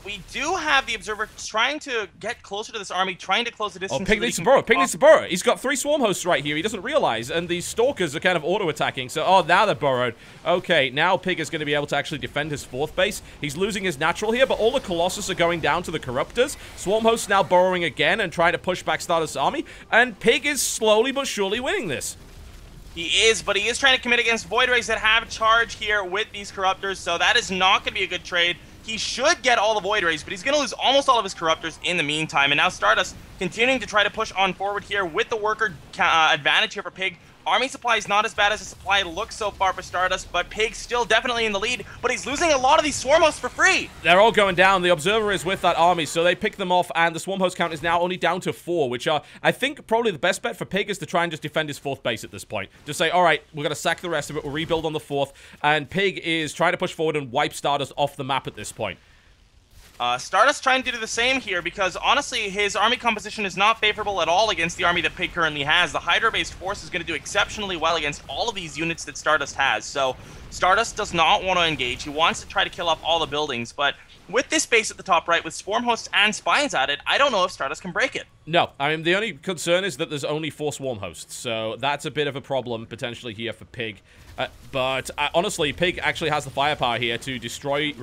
we do have the observer trying to get closer to this army, trying to close the distance. Oh, Pig needs to burrow. Pig needs to burrow. He's got 3 Swarm Hosts right here. He doesn't realize, and these Stalkers are kind of auto-attacking. So, oh, now they're burrowed. Okay, now Pig is going to be able to actually defend his 4th base. He's losing his natural here, but all the Colossus are going down to the Corruptors. Swarm Hosts now burrowing again and trying to push back Stardust's army, and Pig is slowly but surely winning this. He is, but he is trying to commit against Void Rays that have charge here with these Corruptors, so that is not going to be a good trade. He should get all the Void Rays, but he's going to lose almost all of his Corruptors in the meantime. And now Stardust continuing to try to push on forward here with the worker advantage here for Pig. Army supply is not as bad as the supply looks so far for Stardust, but Pig still definitely in the lead, but he's losing a lot of these Swarm Hosts for free. They're all going down. The Observer is with that army, so they pick them off, and the Swarm Host count is now only down to 4, which are, I think, probably the best bet for Pig is to try and just defend his 4th base at this point. Just say, all right, we're going to sack the rest of it, we'll rebuild on the 4th, and Pig is trying to push forward and wipe Stardust off the map at this point. Stardust trying to do the same here because, honestly, his army composition is not favorable at all against the army that Pig currently has. The Hydra-based force is going to do exceptionally well against all of these units that Stardust has. So Stardust does not want to engage. He wants to try to kill off all the buildings, but with this base at the top right, with Swarm Hosts and Spines at it, I don't know if Stardust can break it. No, I mean, the only concern is that there's only 4 Swarm Hosts, so that's a bit of a problem potentially here for Pig. But honestly, Pig actually has the firepower here to destroy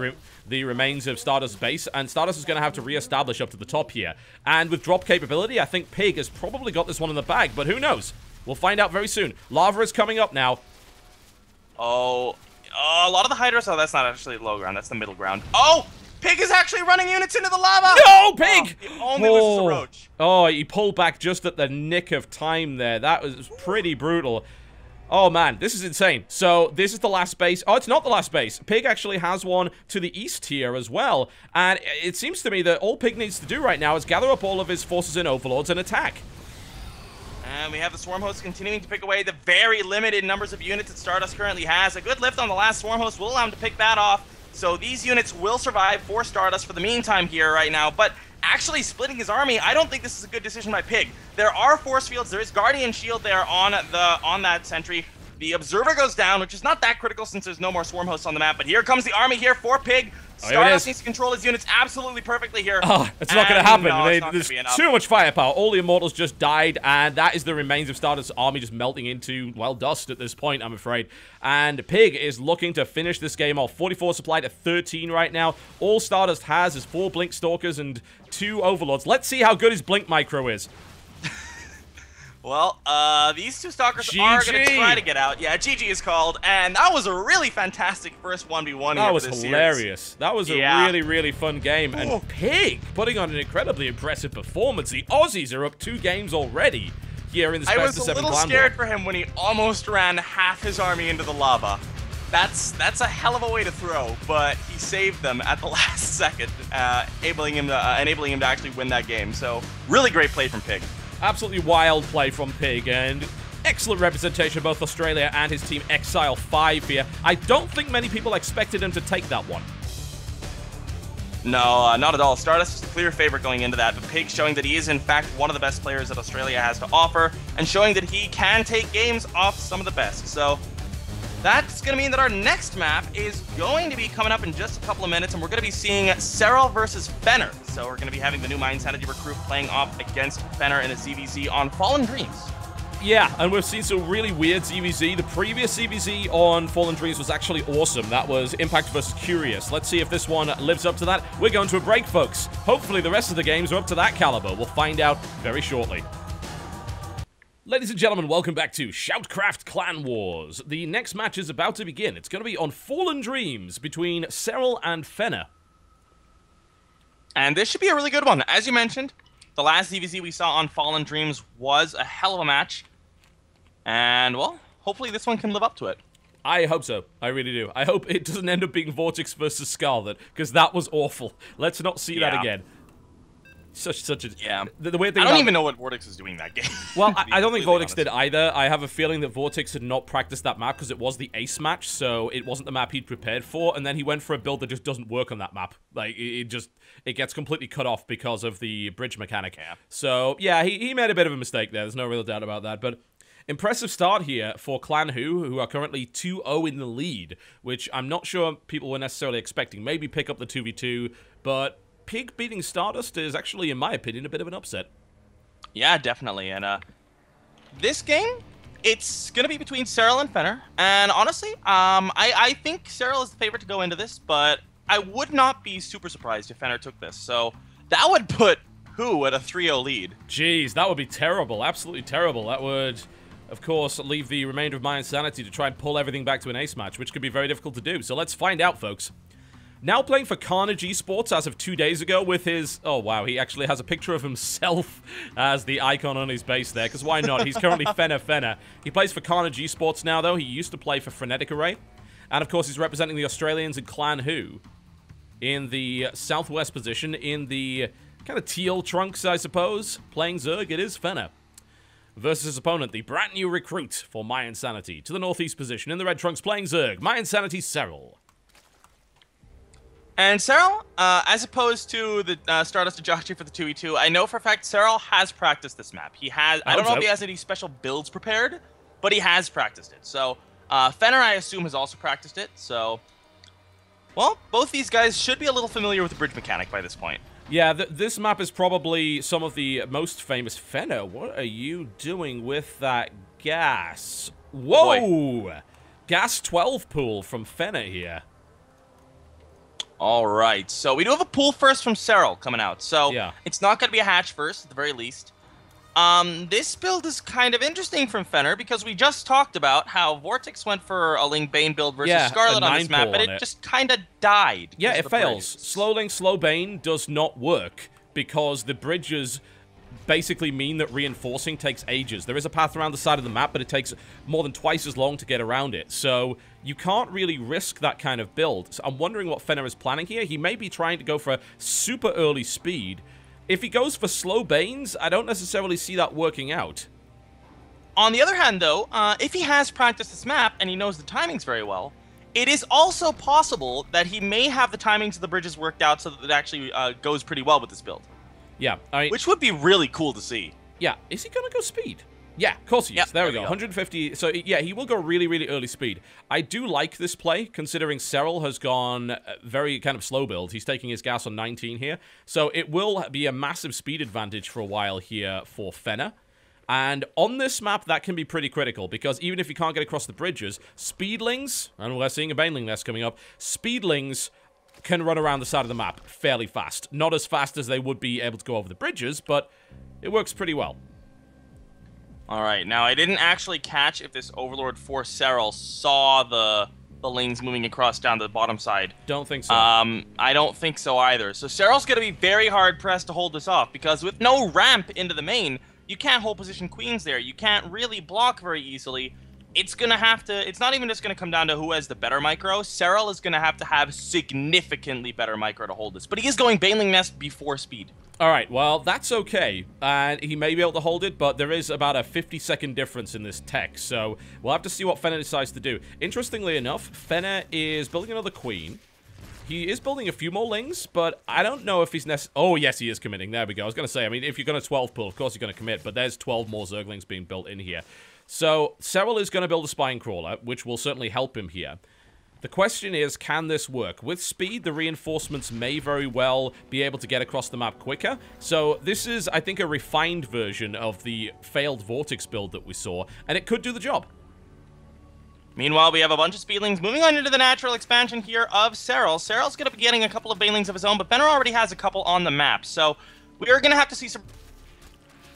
the remains of Stardust's base, and Stardust is going to have to re-establish up to the top here. And with drop capability, I think Pig has probably got this one in the bag, but who knows? We'll find out very soon. Lava is coming up now. Oh, a lot of the Hydras. Oh, that's not actually low ground. That's the middle ground. Oh! Pig is actually running units into the lava! No, Pig! Oh, he only loses a roach. Oh, he pulled back just at the nick of time there. That was pretty brutal. Oh, man, this is insane. So, this is the last base. Oh, it's not the last base. Pig actually has one to the east here as well. And it seems to me that all Pig needs to do right now is gather up all of his forces and overlords and attack. And we have the Swarm Host continuing to pick away the very limited numbers of units that Stardust currently has. A good lift on the last Swarm Host will allow him to pick that off. So these units will survive for Stardust for the meantime here right now, but actually splitting his army, I don't think this is a good decision by Pig. There are force fields, there is Guardian Shield there on that sentry. The Observer goes down, which is not that critical since there's no more Swarm Hosts on the map, but here comes the army here for Pig. Stardust needs to control his units absolutely perfectly here. Oh, it's not going to happen. No, there's too much firepower. All the Immortals just died, and that is the remains of Stardust's army just melting into, well, dust at this point, I'm afraid. And Pig is looking to finish this game off. 44 supply to 13 right now. All Stardust has is 4 Blink Stalkers and 2 Overlords. Let's see how good his Blink Micro is. Well, these 2 Stalkers are going to try to get out. Yeah, GG is called, and that was a really fantastic first 1v1 That was hilarious. Series. That was a really, really fun game. And Pig putting on an incredibly impressive performance. The Aussies are up 2 games already here in this best of 7 I was a little scared for him when he almost ran half his army into the lava. That's a hell of a way to throw, but he saved them at the last second, enabling him to actually win that game. So, really great play from Pig. Absolutely wild play from Pig, and excellent representation of both Australia and his team Exile 5 here. I don't think many people expected him to take that one. No, not at all. Stardust is the clear favorite going into that, but Pig showing that he is in fact one of the best players that Australia has to offer, and showing that he can take games off some of the best. So that's going to mean that our next map is going to be coming up in just a couple of minutes, and we're going to be seeing Sarell versus Fenner. So we're going to be having the new mYinsanity recruit playing off against Fenner and the ZvZ on Fallen Dreams. Yeah, and we've seen some really weird ZvZ. The previous ZvZ on Fallen Dreams was actually awesome. That was Impact vs. Curious. Let's see if this one lives up to that. We're going to a break, folks. Hopefully the rest of the games are up to that caliber. We'll find out very shortly. Ladies and gentlemen, welcome back to SHOUTCraft Clan Wars. The next match is about to begin. It's going to be on Fallen Dreams between Sarell and Fenner. And this should be a really good one. As you mentioned, the last ZvZ we saw on Fallen Dreams was a hell of a match. And, well, hopefully this one can live up to it. I hope so. I really do. I hope it doesn't end up being Vortex versus Scarlet, because that was awful. Let's not see that again. Such a... Yeah. The weird thing I don't even know what Vortex is doing that game. Well, I don't think Vortex did either. I have a feeling that Vortex had not practiced that map because it was the ace match, so it wasn't the map he'd prepared for, and then he went for a build that just doesn't work on that map. Like, it gets completely cut off because of the bridge mechanic. Yeah. So, yeah, he made a bit of a mistake there. There's no real doubt about that, but... Impressive start here for Clan who are currently 2-0 in the lead, which I'm not sure people were necessarily expecting. Maybe pick up the 2v2, but Pig beating Stardust is actually, in my opinion, a bit of an upset. Yeah, definitely. And this game, it's going to be between Sarell and Fenner. And honestly, I think Sarell is the favorite to go into this, but I would not be super surprised if Fenner took this. So that would put Who at a 3-0 lead. Jeez, that would be terrible. Absolutely terrible. That would... of course, leave the remainder of mYinsanity to try and pull everything back to an ace match, which could be very difficult to do. So let's find out, folks. Now playing for Carnage Esports as of 2 days ago with his... oh, wow, he actually has a picture of himself as the icon on his base there, because why not? He's currently Fenner. He plays for Carnage Esports now, though. He used to play for Frenetic Array. And, of course, he's representing the Australians in Clan Who in the southwest position, in the kind of teal trunks, I suppose. Playing Zerg, it is Fenner. Versus his opponent, the brand new recruit for mYinsanity. To the northeast position, in the red trunks, playing Zerg, mYinsanity Sarell. And Sarell, as opposed to the Stardust and Jacky for the 2v2, I know for a fact Sarell has practiced this map. He has, I don't know if he has any special builds prepared, but he has practiced it. So, Fenner, I assume, has also practiced it. So, well, both these guys should be a little familiar with the bridge mechanic by this point. Yeah, this map is probably some of the most famous. Fenner, what are you doing with that gas? Whoa! Gas 12 pool from Fenner here. All right, so we do have a pool first from Sarell coming out. So yeah. It's not going to be a hatch first, at the very least. This build is kind of interesting from Fenner because we just talked about how Vortex went for a Ling Bane build versus Scarlet on this map, but it just kind of died. Yeah, it fails. Slow Ling, Slow Bane does not work because the bridges basically mean that reinforcing takes ages. There is a path around the side of the map, but it takes more than twice as long to get around it. So you can't really risk that kind of build. So I'm wondering what Fenner is planning here. He may be trying to go for a super early speed. If he goes for slow Banes, I don't necessarily see that working out. On the other hand, though, if he has practiced this map and he knows the timings very well, it is also possible that he may have the timings of the bridges worked out so that it actually goes pretty well with this build. Yeah. Which would be really cool to see. Yeah. Is he going to go speed? Yeah, of course he is. Yep, there we go. 150. So, yeah, he will go really, really early speed. I do like this play, considering Sarell has gone very kind of slow build. He's taking his gas on 19 here. So, it will be a massive speed advantage for a while here for Fenner. And on this map, that can be pretty critical, because even if you can't get across the bridges, speedlings, and we're seeing a Baneling nest coming up, speedlings can run around the side of the map fairly fast. Not as fast as they would be able to go over the bridges, but it works pretty well. Alright, now I didn't actually catch if this Overlord for Sarell saw the Lings moving across down to the bottom side. Don't think so. I don't think so either. So Sarell's going to be very hard-pressed to hold this off, because with no ramp into the main, you can't hold position queens there. You can't really block very easily. It's going to have to... it's not even just going to come down to who has the better micro. Sarell is going to have significantly better micro to hold this. But he is going Baneling Nest before speed. Alright, well, that's okay. And he may be able to hold it, but there is about a 50-second difference in this tech. So we'll have to see what Fenner decides to do. Interestingly enough, Fenner is building another queen. He is building a few more Lings, but I don't know if he's oh, yes, he is committing. There we go. I was going to say, I mean, if you're going to 12 pull, of course you're going to commit, but there's 12 more Zerglings being built in here. So Sarell is going to build a Spine Crawler, which will certainly help him here. The question is, can this work? With speed, the reinforcements may very well be able to get across the map quicker. So this is, I think, a refined version of the failed Vortex build that we saw, and it could do the job. Meanwhile, we have a bunch of speedlings moving on into the natural expansion here of Sarell. Sarell's going to be getting a couple of banelings of his own, but Fenner already has a couple on the map. So we are going to have to see some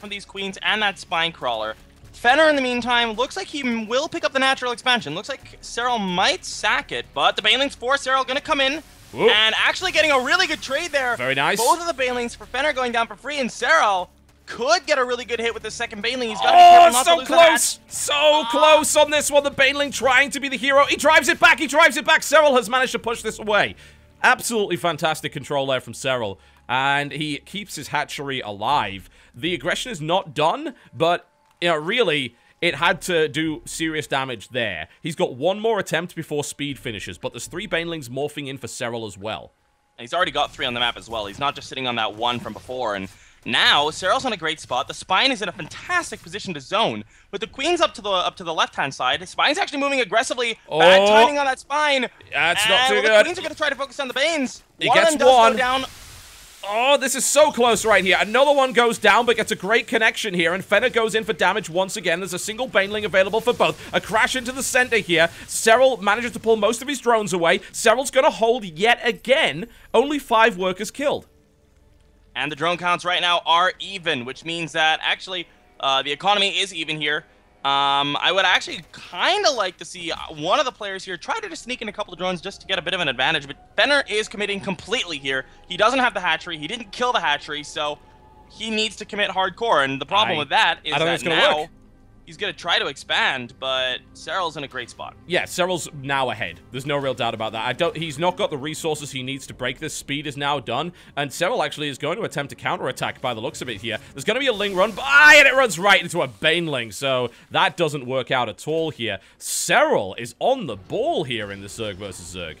of these queens and that spine crawler. Fenner, in the meantime, looks like he will pick up the natural expansion. Looks like Sarell might sack it, but the banelings for Sarell going to come in. Whoop. And actually getting a really good trade there. Very nice. Both of the banelings for Fenner going down for free, and Sarell could get a really good hit with the second baneling. He's got to be careful not to lose close! So close on this one. The baneling trying to be the hero. He drives it back. He drives it back. Sarell has managed to push this away. Absolutely fantastic control there from Sarell. And he keeps his hatchery alive. The aggression is not done, but really, it had to do serious damage there. He's got one more attempt before speed finishes, but there's 3 banelings morphing in for Sarell as well. And he's already got 3 on the map as well. He's not just sitting on that 1 from before. And now Sarell's on a great spot. The spine is in a fantastic position to zone. With the queens up to the left-hand side, his spine's actually moving aggressively. Bad timing on that spine. That's not too good. The queens are going to try to focus on the banes. He gets one. Go down. Oh, this is so close right here. Another one goes down, but gets a great connection here, and Fenner goes in for damage once again. There's a single baneling available for both. A crash into the center here. Sarell manages to pull most of his drones away. Sarell's going to hold yet again. Only 5 workers killed. And the drone counts right now are even, which means that actually the economy is even here. I would actually kind of like to see one of the players here try to just sneak in a couple of drones just to get a bit of an advantage, but Fenner is committing completely here. He doesn't have the hatchery. He didn't kill the hatchery, so he needs to commit hardcore, and the problem with that is that now he's going to try to expand, but Sarell's in a great spot. Yeah, Sarell's now ahead. There's no real doubt about that. He's not got the resources he needs to break this. Speed is now done, and Sarell actually is going to attempt to counterattack by the looks of it here. There's going to be a Ling run, and it runs right into a Baneling, so that doesn't work out at all here. Sarell is on the ball here in the Zerg versus Zerg.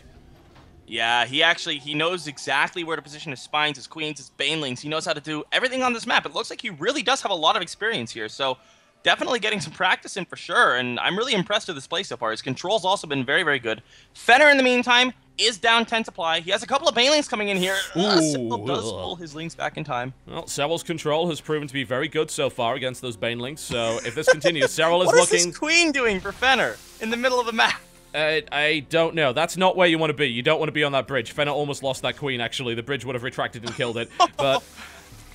Yeah, he knows exactly where to position his spines, his queens, his banelings. He knows how to do everything on this map. It looks like he really does have a lot of experience here, so definitely getting some practice in for sure, and I'm really impressed with this play so far. His control's also been very, very good. Fenner, in the meantime, is down 10 supply. He has a couple of banelings coming in here. Sarell does pull his links back in time. Well, Sarell's control has proven to be very good so far against those banelings, so if this continues, Sarell is what looking... What is this queen doing for Fenner in the middle of the map? I don't know. That's not where you want to be. You don't want to be on that bridge. Fenner almost lost that queen, actually. The bridge would have retracted and killed it, but...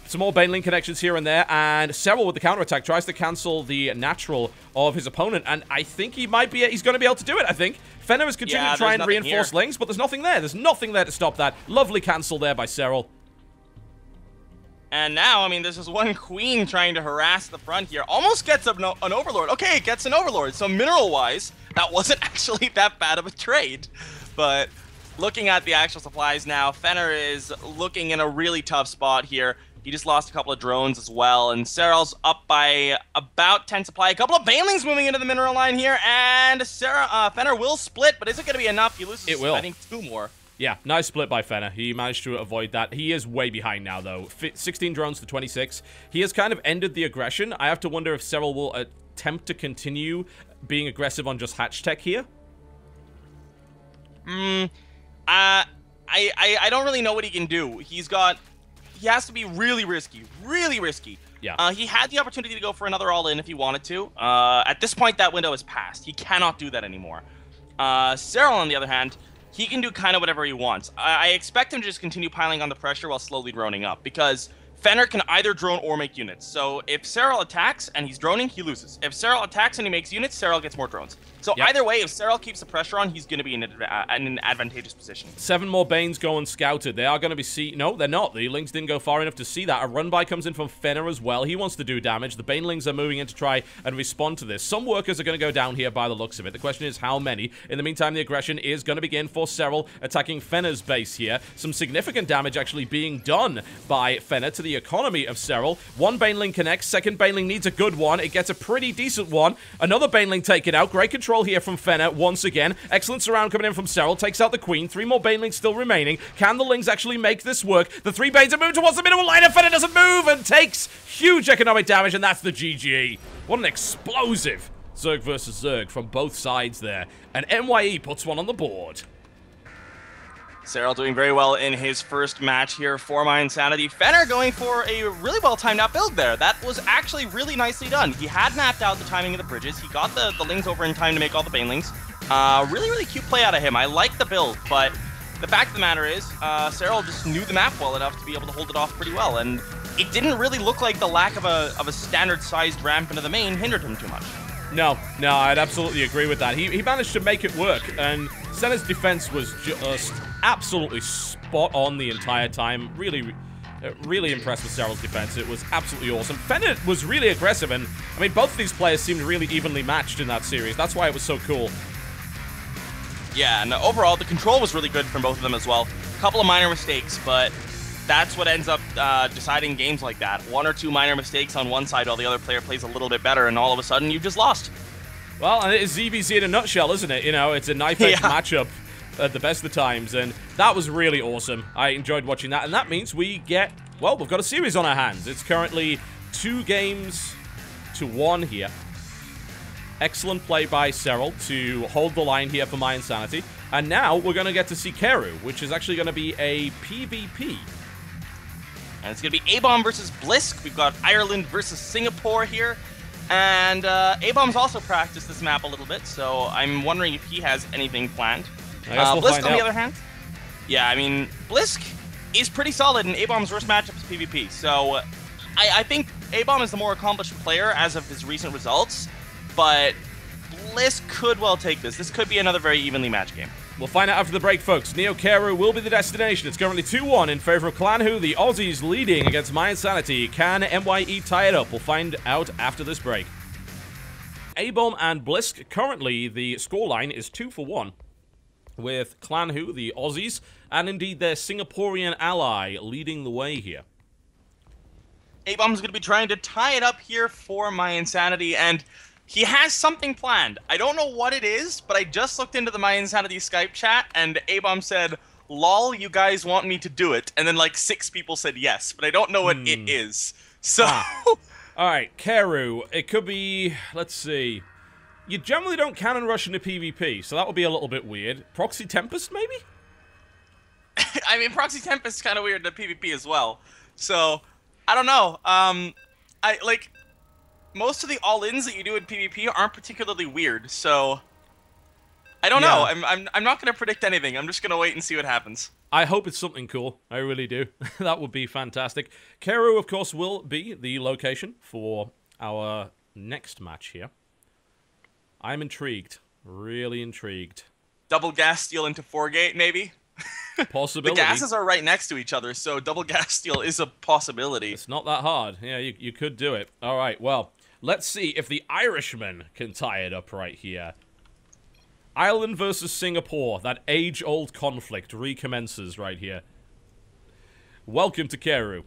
Some more baneling connections here and there, and Sarell with the counterattack tries to cancel the natural of his opponent, and I think he's going to be able to do it, I think. Fenner is continuing to try and reinforce links, but there's nothing there. There's nothing there to stop that. Lovely cancel there by Sarell. And now, I mean, there's this one queen trying to harass the front here. Almost gets an overlord. Okay, it gets an overlord. So mineral-wise, that wasn't actually that bad of a trade. But looking at the actual supplies now, Fenner is looking in a really tough spot here. He just lost a couple of drones as well, and Sarell's up by about 10 supply. A couple of banelings moving into the mineral line here, and Fenner will split, but is it going to be enough? He loses, I think, 2 more. Yeah, nice split by Fenner. He managed to avoid that. He is way behind now, though. 16 drones to 26. He has kind of ended the aggression. I have to wonder if Sarell will attempt to continue being aggressive on just hatch tech here. I don't really know what he can do. He has to be really risky, really risky. Yeah. He had the opportunity to go for another all-in if he wanted to. At this point, that window is passed. He cannot do that anymore. Sarell, on the other hand, he can do kind of whatever he wants. I expect him to just continue piling on the pressure while slowly droning up, because Fenner can either drone or make units. So if Sarell attacks and he's droning, he loses. If Sarell attacks and he makes units, Sarell gets more drones. So either way, if Sarell keeps the pressure on, he's going to be in an advantageous position. 7 more Banes go unscouted. They are going to be No, they're not. The Lings didn't go far enough to see that. A run-by comes in from Fenner as well. He wants to do damage. The Banelings are moving in to try and respond to this. Some workers are going to go down here by the looks of it. The question is how many. In the meantime, the aggression is going to begin for Sarell, attacking Fenner's base here. Some significant damage actually being done by Fenner to the economy of Sarell. One Baneling connects. Second Baneling needs a good one. It gets a pretty decent one. Another Baneling taken out. Great control here from Fenner once again. Excellent surround coming in from Sarell. Takes out the queen. 3 more Banelings still remaining. Can the Lings actually make this work? The 3 Banes are moving towards the middle line, and Fenner doesn't move and takes huge economic damage, and that's the GG. What an explosive Zerg versus Zerg from both sides there. And mYe puts one on the board. Sarell doing very well in his first match here for mYinsanity. Fenner going for a really well-timed out build there. That was actually really nicely done. He had mapped out the timing of the bridges. He got the lings over in time to make all the banelings. Really, really cute play out of him. I like the build, but the fact of the matter is, Sarell just knew the map well enough to be able to hold it off pretty well, and it didn't really look like the lack of a standard-sized ramp into the main hindered him too much. No, I'd absolutely agree with that. He managed to make it work, and Senna's defense was just absolutely spot on the entire time. Really, really impressed with Sarell's defense. It was absolutely awesome. Fenner was really aggressive, and I mean, both of these players seemed really evenly matched in that series. That's why it was so cool. Yeah, and overall, the control was really good from both of them as well. A couple of minor mistakes, but that's what ends up deciding games like that. One or two minor mistakes on one side while the other player plays a little bit better, and all of a sudden, you've just lost. Well, and it is ZvZ in a nutshell, isn't it? You know, it's a knife-edge matchup at the best of times, and that was really awesome. I enjoyed watching that, and that means we get, well, we've got a series on our hands. It's currently 2-1 here. Excellent play by Sarell to hold the line here for mYinsanity, and now we're going to get to see Keru, which is actually going to be a PvP. And it's going to be Abomb versus Blisk. We've got Ireland versus Singapore here. And Abomb's also practiced this map a little bit, so I'm wondering if he has anything planned. I guess we'll Blisk, find on out. the other hand, yeah, I mean, Blisk is pretty solid in Abomb's worst matchup is PvP. So I think Abomb is the more accomplished player as of his recent results, but Blisk could well take this. This could be another very evenly matched game. We'll find out after the break, folks. Neo Keru will be the destination. It's currently 2-1 in favor of Clan Who. The Aussies leading against mYinsanity. Can mYe tie it up? We'll find out after this break. Abomb and Blisk. Currently, the scoreline is 2-1 with Clan Who, the Aussies, and indeed their Singaporean ally leading the way here. Abomb's going to be trying to tie it up here for mYinsanity, and he has something planned. I don't know what it is, but I just looked into the mYinsanity Skype chat, and Abomb said, "Lol, you guys want me to do it?" And then like 6 people said yes, but I don't know what it is. So, all right, Keru. It could be. Let's see. You generally don't cannon rush into PvP, so that would be a little bit weird. Proxy Tempest, maybe? I mean, Proxy Tempest is kind of weird to PvP as well. So, I don't know. Most of the all-ins that you do in PvP aren't particularly weird, so I don't know. I'm not going to predict anything. I'm just going to wait and see what happens. I hope it's something cool. I really do. That would be fantastic. Keru, of course, will be the location for our next match here. I'm intrigued. Really intrigued. Double gas steal into 4-gate, maybe? Possibility. The gases are right next to each other, so double gas steal is a possibility. It's not that hard. Yeah, you could do it. All right, well, let's see if the Irishman can tie it up right here. Ireland versus Singapore. That age-old conflict recommences right here. Welcome to Keru.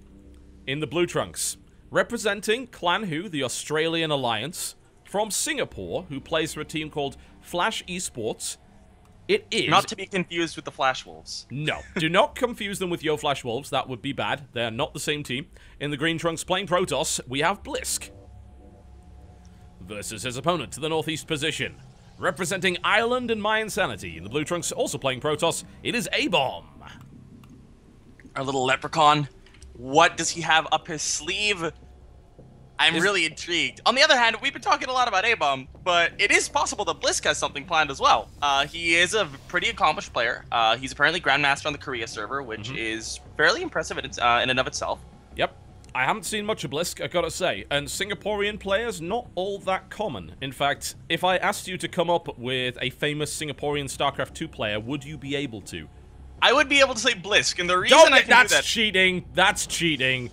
In the blue trunks. Representing Clan Who, the Australian Alliance. From Singapore, who plays for a team called Flash Esports. It is... Not to be confused with the Flash Wolves. No, do not confuse them with Yo Flash Wolves. That would be bad. They're not the same team. In the green trunks playing Protoss, we have Blisk. Versus his opponent to the northeast position. Representing Ireland and mYinsanity. In the blue trunks also playing Protoss, it is Abomb. Our little leprechaun. What does he have up his sleeve? I'm really intrigued. On the other hand, we've been talking a lot about Abomb, but it is possible that Blisk has something planned as well. He is a pretty accomplished player. He's apparently Grandmaster on the Korea server, which is fairly impressive in and of itself. Yep. I haven't seen much of Blisk, I gotta say, and Singaporean players, not all that common. In fact, if I asked you to come up with a famous Singaporean StarCraft 2 player, would you be able to? I would be able to say Blisk, and the reason I can do that... That's cheating! That's cheating!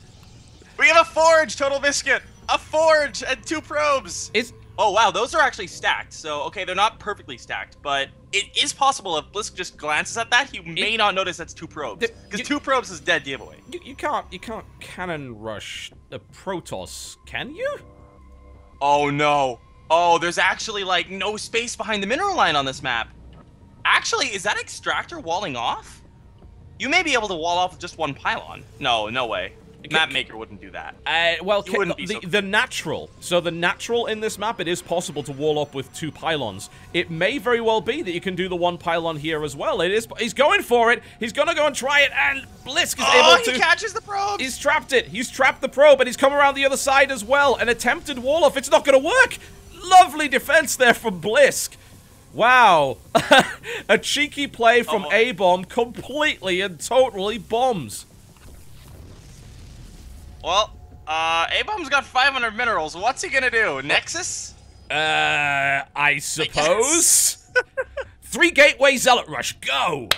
We have a forge, TotalBiscuit! A forge and 2 probes! Oh wow, those are actually stacked, so okay, they're not perfectly stacked, but it is possible if Blisk just glances at that, he may not notice that's 2 probes. Because 2 probes is dead giveaway. You can't cannon rush a Protoss, can you? Oh no. Oh, there's actually like no space behind the mineral line on this map. Actually, is that extractor walling off? You may be able to wall off with just 1 pylon. No, no way. Map Maker wouldn't do that. Well, So the natural. So the natural in this map, it is possible to wall up with 2 pylons. It may very well be that you can do the 1 pylon here as well. It is. He's going for it. He's going to go and try it, and Blisk is able to... he catches the probe! He's trapped it. He's trapped the probe, and he's come around the other side as well. An attempted wall-off. It's not going to work. Lovely defense there from Blisk. Wow. A cheeky play from Abomb completely and totally bombs. Well, Abomb's got 500 minerals. What's he gonna do? Nexus? I suppose. 3 gateway zealot rush, go!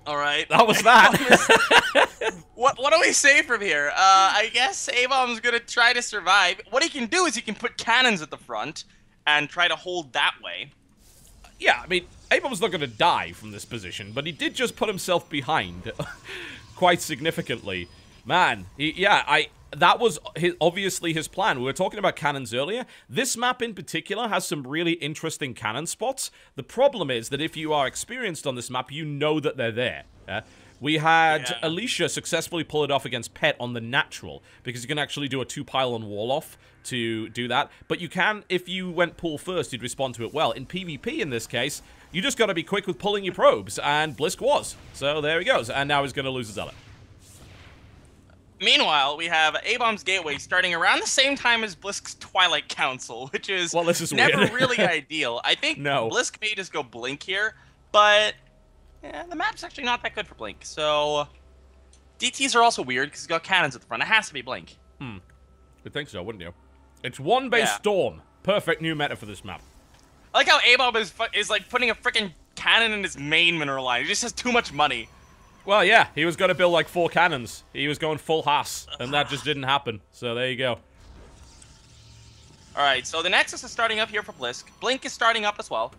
Alright. That was that. What do we say from here? I guess Abomb's gonna try to survive. What he can do is he can put cannons at the front and try to hold that way. Yeah, I mean, Abomb's not going to die from this position, but he did just put himself behind quite significantly. Man, that was obviously his plan. We were talking about cannons earlier. This map in particular has some really interesting cannon spots. The problem is that if you are experienced on this map, you know that they're there. We had Alicia successfully pull it off against Pet on the natural, because you can actually do a 2 pylon wall off to do that. But you can, if you went pull first, you'd respond to it well. In PvP, in this case, you just got to be quick with pulling your probes, and Blisk was. So there he goes, and now he's going to lose his zealot. Meanwhile, we have Abomb's Gateway starting around the same time as Blisk's Twilight Council, which is, never weird. really ideal. I think Blisk may just go Blink here, but the map's actually not that good for Blink. So DTs are also weird because he's got cannons at the front. It has to be Blink. You'd think so, wouldn't you? It's 1-base Storm. Perfect new meta for this map. I like how Abomb is like putting a freaking cannon in his main mineral line. He just has too much money. Well, yeah, he was going to build like 4 cannons. He was going full Haas, and that just didn't happen. So there you go. Alright, so the Nexus is starting up here for Blisk. Blink is starting up as well.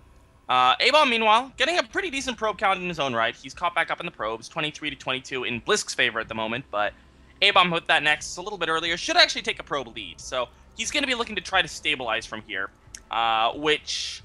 Abomb, meanwhile, getting a pretty decent probe count in his own right. He's caught back up in the probes, 23 to 22 in Blisk's favor at the moment, but Abomb with that Nexus a little bit earlier should actually take a probe lead. So he's going to be looking to try to stabilize from here, which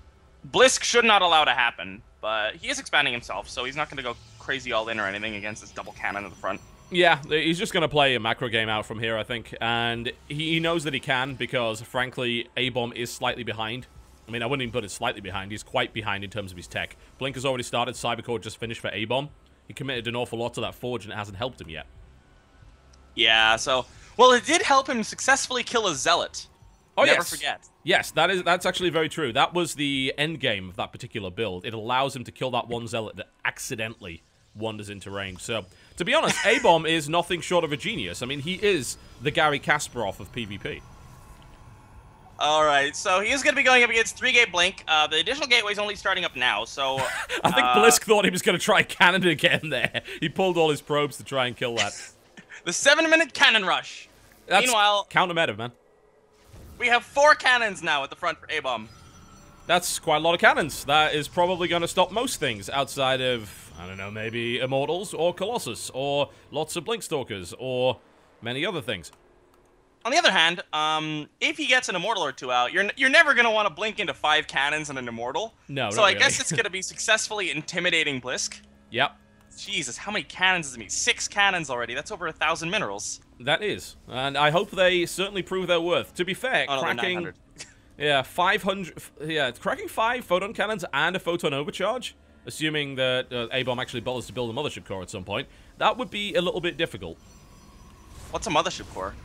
Blisk should not allow to happen. But he is expanding himself, so he's not going to go crazy all in or anything against this double cannon at the front. Yeah, he's just going to play a macro game out from here, I think. And he knows that he can because, frankly, Abomb is slightly behind. I mean, I wouldn't even put it slightly behind. He's quite behind in terms of his tech. Blink has already started. Cybercore just finished for Abomb. He committed an awful lot to that Forge, and it hasn't helped him yet. Yeah, so... Well, it did help him successfully kill a Zealot. Oh, Never forget. Yes, that's actually very true. That was the end game of that particular build. It allows him to kill that one Zealot that accidentally wanders into range. So, to be honest, Abomb is nothing short of a genius. I mean, he is the Gary Kasparov of PvP. Alright, so he is going to be going up against 3-gate Blink. The additional gateway is only starting up now, so... I think Blisk thought he was going to try cannon again there. He pulled all his probes to try and kill that. The 7-minute cannon rush. Meanwhile... counter-meta, man. We have 4 cannons now at the front for Abomb. That's quite a lot of cannons. That is probably going to stop most things outside of, I don't know, maybe Immortals or Colossus or lots of Blinkstalkers or many other things. On the other hand, if he gets an Immortal or 2 out, you're never going to want to blink into 5 cannons and an Immortal. No, so I guess it's going to be successfully intimidating Blisk. Yep. Jesus, how many cannons does it mean? 6 cannons already. That's over 1,000 minerals. That is. And I hope they certainly prove their worth. To be fair, cracking... Yeah, 500... Yeah, cracking 5 photon cannons and a photon overcharge, assuming that Abomb actually bothers to build a mothership core at some point, that would be a little bit difficult. What's a mothership core?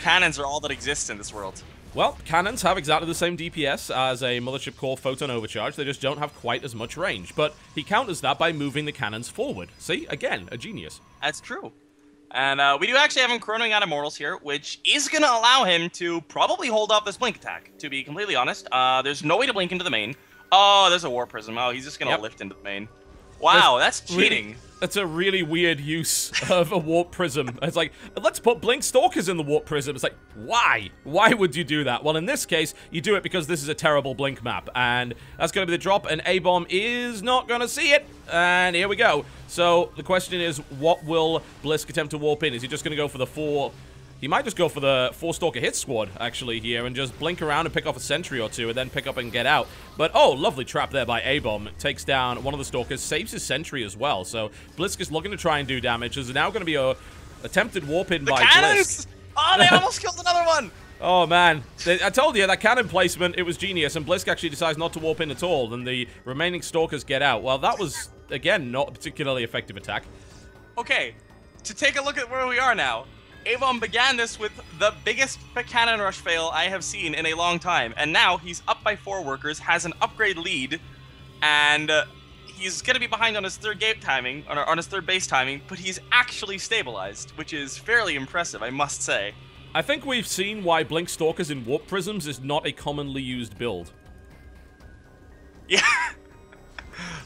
Cannons are all that exist in this world. Well, cannons have exactly the same DPS as a mothership core photon overcharge. They just don't have quite as much range. But he counters that by moving the cannons forward. See? Again, a genius. That's true. And we do actually have him chronoing out Immortals here, which is going to allow him to probably hold off this Blink attack, to be completely honest. There's no way to blink into the main. Oh, there's a Warp Prism. Oh, he's just going to lift into the main. Wow, that's cheating. That's a really weird use of a Warp Prism. It's like, let's put Blink Stalkers in the Warp Prism. It's like, why? Why would you do that? Well, in this case, you do it because this is a terrible Blink map. And that's going to be the drop, and Abomb is not going to see it. And here we go. So, the question is, what will Blisk attempt to warp in? Is he just going to go for the 4 He might just go for the 4-Stalker hit squad, actually, here, and just blink around and pick off a sentry or two, and then pick up and get out. But, oh, lovely trap there by Abomb. Takes down one of the Stalkers, saves his sentry as well. So, Blisk is looking to try and do damage. There's now going to be a attempted warp in by cannons! Blisk. Oh, they almost killed another one! Oh, man. I told you, that cannon placement, it was genius, and Blisk actually decides not to warp in at all, and the remaining Stalkers get out. Well, that was, again, not a particularly effective attack. Okay, to take a look at where we are now. Abomb began this with the biggest cannon rush fail I have seen in a long time, and now he's up by 4 workers, has an upgrade lead, and he's going to be behind on his third gate timing, on his third base timing, but he's actually stabilized, which is fairly impressive, I must say. I think we've seen why Blink Stalkers in Warp Prisms is not a commonly used build. Yeah.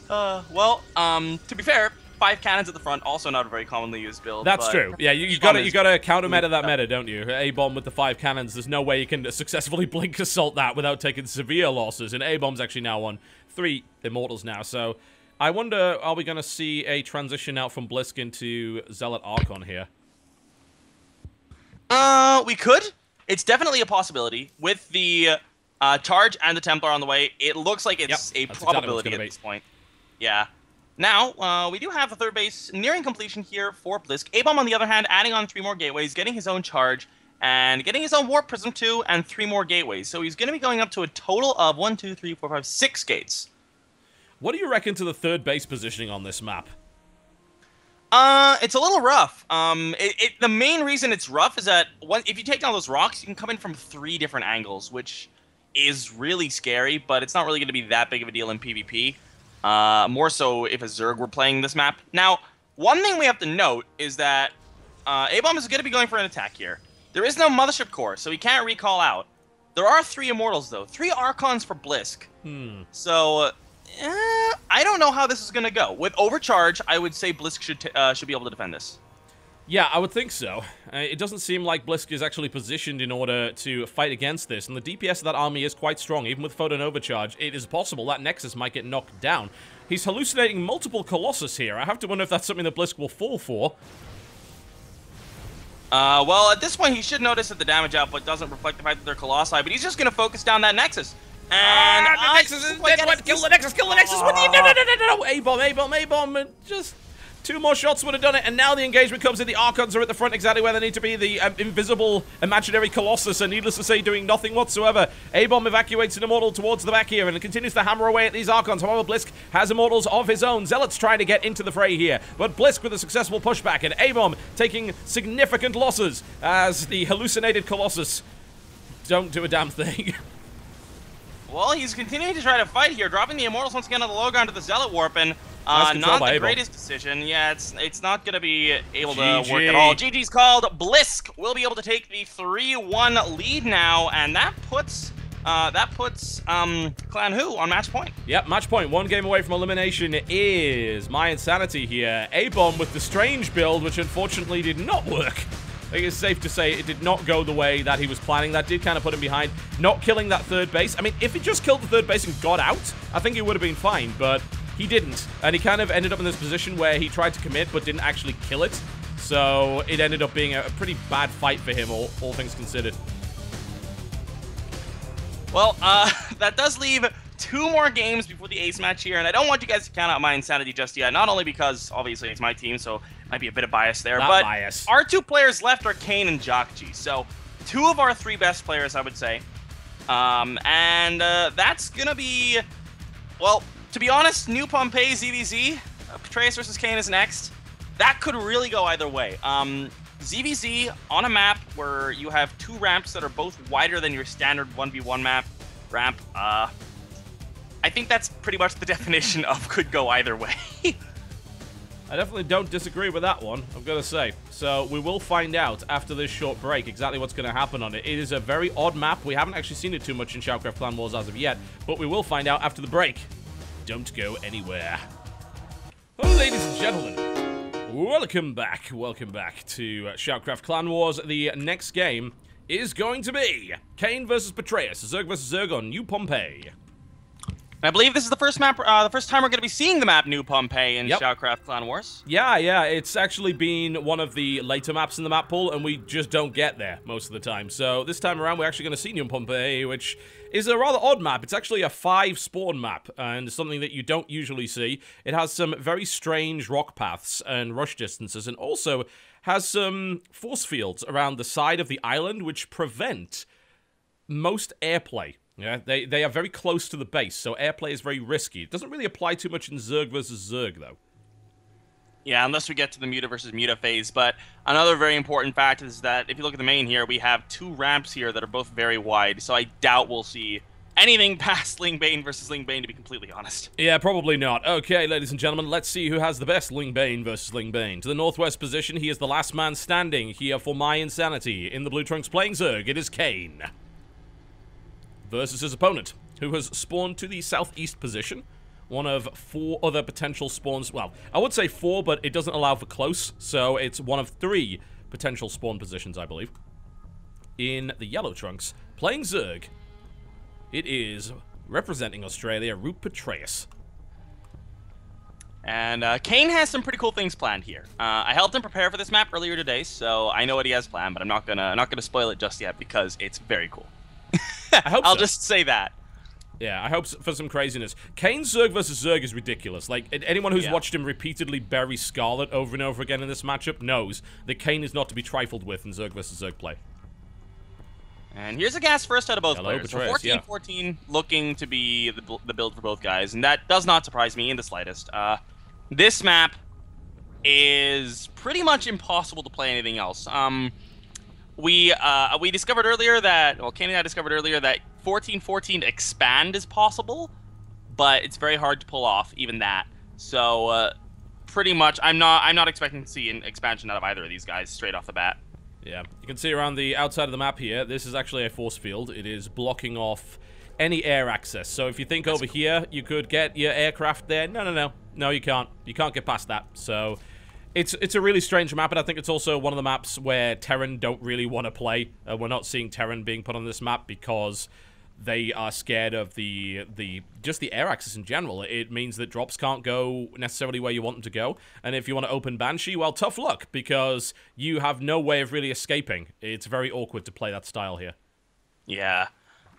Well, to be fair, 5 cannons at the front, also not a very commonly used build. That's true. Yeah, you gotta counter meta that meta, don't you? A-bomb with the 5 cannons, there's no way you can successfully blink assault that without taking severe losses. And A-bomb's actually now on 3 immortals now, so I wonder, are we gonna see a transition out from Blisk into Zealot Archon here? We could. It's definitely a possibility. With the charge and the Templar on the way, it looks like it's a probability at this point. Yeah. Now, we do have the third base nearing completion here for Blisk. Abomb, on the other hand, adding on 3 more gateways, getting his own charge, and getting his own Warp Prism too, and 3 more gateways. So he's going to be going up to a total of 1, 2, 3, 4, 5, 6 gates. What do you reckon to the third base positioning on this map? It's a little rough. The main reason it's rough is that if you take down those rocks, you can come in from 3 different angles, which is really scary, but it's not really going to be that big of a deal in PvP. More so if a Zerg were playing this map. Now, one thing we have to note is that Abomb is going to be going for an attack here. There is no Mothership Core, so he can't recall out. There are 3 Immortals, though. 3 Archons for Blisk. So, I don't know how this is going to go. With Overcharge, I would say Blisk should be able to defend this. Yeah, I would think so. It doesn't seem like Blisk is actually positioned in order to fight against this, and the DPS of that army is quite strong. Even with Photon Overcharge, it is possible that Nexus might get knocked down. He's hallucinating multiple Colossus here. I have to wonder if that's something that Blisk will fall for. Well, at this point, he should notice that the damage output doesn't reflect the fact that they're Colossi, but he's just going to focus down that Nexus. And the Nexus is dead. Kill the Nexus, kill the Nexus. What do you... No. A-bomb. Just... 2 more shots would have done it, and now the engagement comes in. The Archons are at the front exactly where they need to be. The invisible imaginary Colossus are, needless to say, doing nothing whatsoever. A-bomb evacuates an Immortal towards the back here, and it continues to hammer away at these Archons. However, Blisk has Immortals of his own. Zealot's trying to get into the fray here, but Blisk with a successful pushback, and A-bomb taking significant losses as the hallucinated Colossus don't do a damn thing. Well, he's continuing to try to fight here, dropping the Immortals once again on the low ground to the Zealot Warp, and not the greatest decision. Yeah, it's not going to be able to work at all. GG's called. Blisk will be able to take the 3-1 lead now, and that puts Clan Who on match point. Yep, match point. 1 game away from elimination is mYinsanity here. A-bomb with the strange build, which unfortunately did not work. I think it's safe to say it did not go the way that he was planning. That did kind of put him behind. Not killing that third base. I mean, if he just killed the third base and got out, I think he would have been fine, but he didn't. And he kind of ended up in this position where he tried to commit but didn't actually kill it. So it ended up being a pretty bad fight for him, all things considered. Well, that does leave 2 more games before the ace match here, and I don't want you guys to count out mYinsanity just yet, not only because, obviously, it's my team, so might be a bit of bias there, but our 2 players left are Kane and Jacky, so 2 of our 3 best players, I would say. And that's gonna be, well, to be honest, New Pompeii ZvZ, Petraeus versus Kane is next. That could really go either way. ZvZ on a map where you have 2 ramps that are both wider than your standard 1v1 ramp, I think that's pretty much the definition of could go either way. I definitely don't disagree with that one, I've got to say. So we will find out after this short break exactly what's going to happen on it. It is a very odd map. We haven't actually seen it too much in SHOUTCraft Clan Wars as of yet, but we will find out after the break. Don't go anywhere. Well, ladies and gentlemen, welcome back. Welcome back to SHOUTCraft Clan Wars. The next game is going to be Kane versus Petraeus, Zerg versus Zerg on New Pompeii. I believe this is the first map, the first time we're going to be seeing the map New Pompeii in Yep. SHOUTCraft Clan Wars. Yeah, it's actually been one of the later maps in the map pool, and we just don't get there most of the time. So this time around, we're actually going to see New Pompeii, which is a rather odd map. It's actually a 5 spawn map, and something that you don't usually see. It has some very strange rock paths and rush distances, and also has some force fields around the side of the island, which prevent most airplay. Yeah, they are very close to the base, so airplay is very risky. It doesn't really apply too much in Zerg versus Zerg, though. Yeah, unless we get to the Muta versus Muta phase. But another very important fact is that if you look at the main here, we have 2 ramps here that are both very wide, so I doubt we'll see anything past Ling Bane versus Ling Bane, to be completely honest. Yeah, probably not. Okay, ladies and gentlemen, let's see who has the best Ling Bane versus Ling Bane. To the northwest position, he is the last man standing here for mYinsanity. In the blue trunks playing Zerg, it is Kane versus his opponent, who has spawned to the southeast position. One of 4 other potential spawns. Well, I would say 4, but it doesn't allow for close, so it's one of 3 potential spawn positions, I believe. In the yellow trunks, playing Zerg, it is, representing Australia, Petraeus. And Kane has some pretty cool things planned here. I helped him prepare for this map earlier today, so I know what he has planned, but I'm not gonna spoil it just yet because it's very cool. I hope I'll so. just say that. Yeah, I hope for some craziness. Kane's Zerg versus Zerg is ridiculous. Like, anyone who's watched him repeatedly bury Scarlet over and over again in this matchup knows that Kane is not to be trifled with in Zerg versus Zerg play. And here's a gas first out of both Hello, players. So Petraeus, 14-14 looking to be the build for both guys, and that does not surprise me in the slightest. This map is pretty much impossible to play anything else. We discovered earlier that, well, Kane and I discovered earlier that 14-14 expand is possible, but it's very hard to pull off even that. So pretty much, I'm not expecting to see an expansion out of either of these guys straight off the bat. Yeah, you can see around the outside of the map here, this is actually a force field. It is blocking off any air access. So if you think over here, you could get your aircraft there. No, you can't. You can't get past that. So it's a really strange map, and I think it's also one of the maps where Terran don't really want to play. We're not seeing Terran being put on this map because they are scared of just the air access in general. It means that drops can't go necessarily where you want them to go. And if you want to open Banshee, well, tough luck, because you have no way of really escaping. It's very awkward to play that style here. Yeah.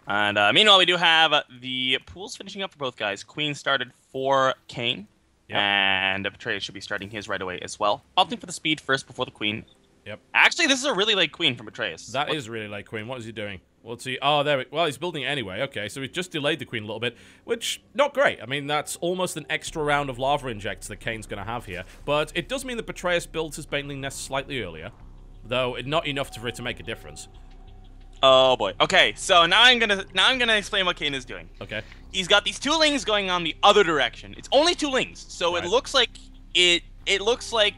And meanwhile, we do have the pools finishing up for both guys. Queen started for Kane, and Petraeus should be starting his right away as well. Opting for the speed first before the Queen. Yep. Actually, this is a really late Queen from Petraeus. That is really late Queen. What is he doing? What's he... Oh, there we... Well, he's building it anyway. Okay, so he's just delayed the Queen a little bit, which, not great. I mean, that's almost an extra round of lava injects that Kane's going to have here. But it does mean that Petraeus builds his Baneling Nest slightly earlier, though not enough for it to make a difference. Oh boy. Okay, so now I'm gonna explain what Kane is doing. Okay. He's got these 2 lings going on the other direction. It's only 2 lings, so Right. it looks like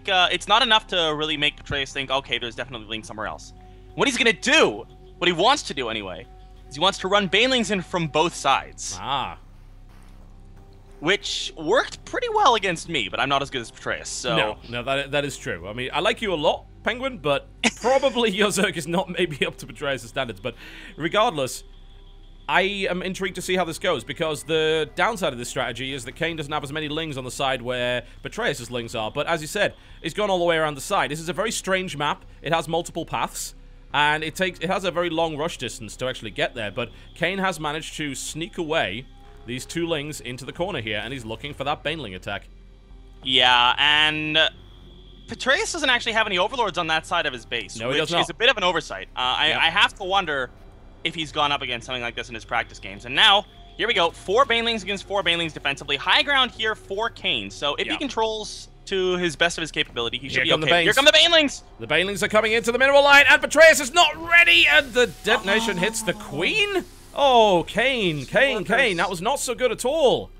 it's not enough to really make Petraeus think, okay, there's definitely lings somewhere else. What he's gonna do, what he wants to do anyway, is he wants to run Banelings in from both sides. Ah. Which worked pretty well against me, but I'm not as good as Petraeus, so... No, that is true. I mean, I like you a lot, Penguin, but probably your Zerg is not maybe up to Petraeus' standards. But regardless, I am intrigued to see how this goes, because the downside of this strategy is that Kane doesn't have as many lings on the side where Petraeus' lings are. But as you said, he's gone all the way around the side. This is a very strange map. It has multiple paths, and it has a very long rush distance to actually get there. But Kane has managed to sneak away these 2 lings into the corner here, and he's looking for that Baneling attack. Yeah, and Petraeus doesn't actually have any overlords on that side of his base, No, he does which not. is a bit of an oversight. I have to wonder if he's gone up against something like this in his practice games. And now, here we go, 4 Banelings against 4 Banelings defensively. High ground here for Kane, so if he controls to his best of his capability, he should be okay. Here come the Banelings! The Banelings are coming into the mineral line, and Petraeus is not ready, and the detonation hits the Queen? Oh, Kane, that was not so good at all.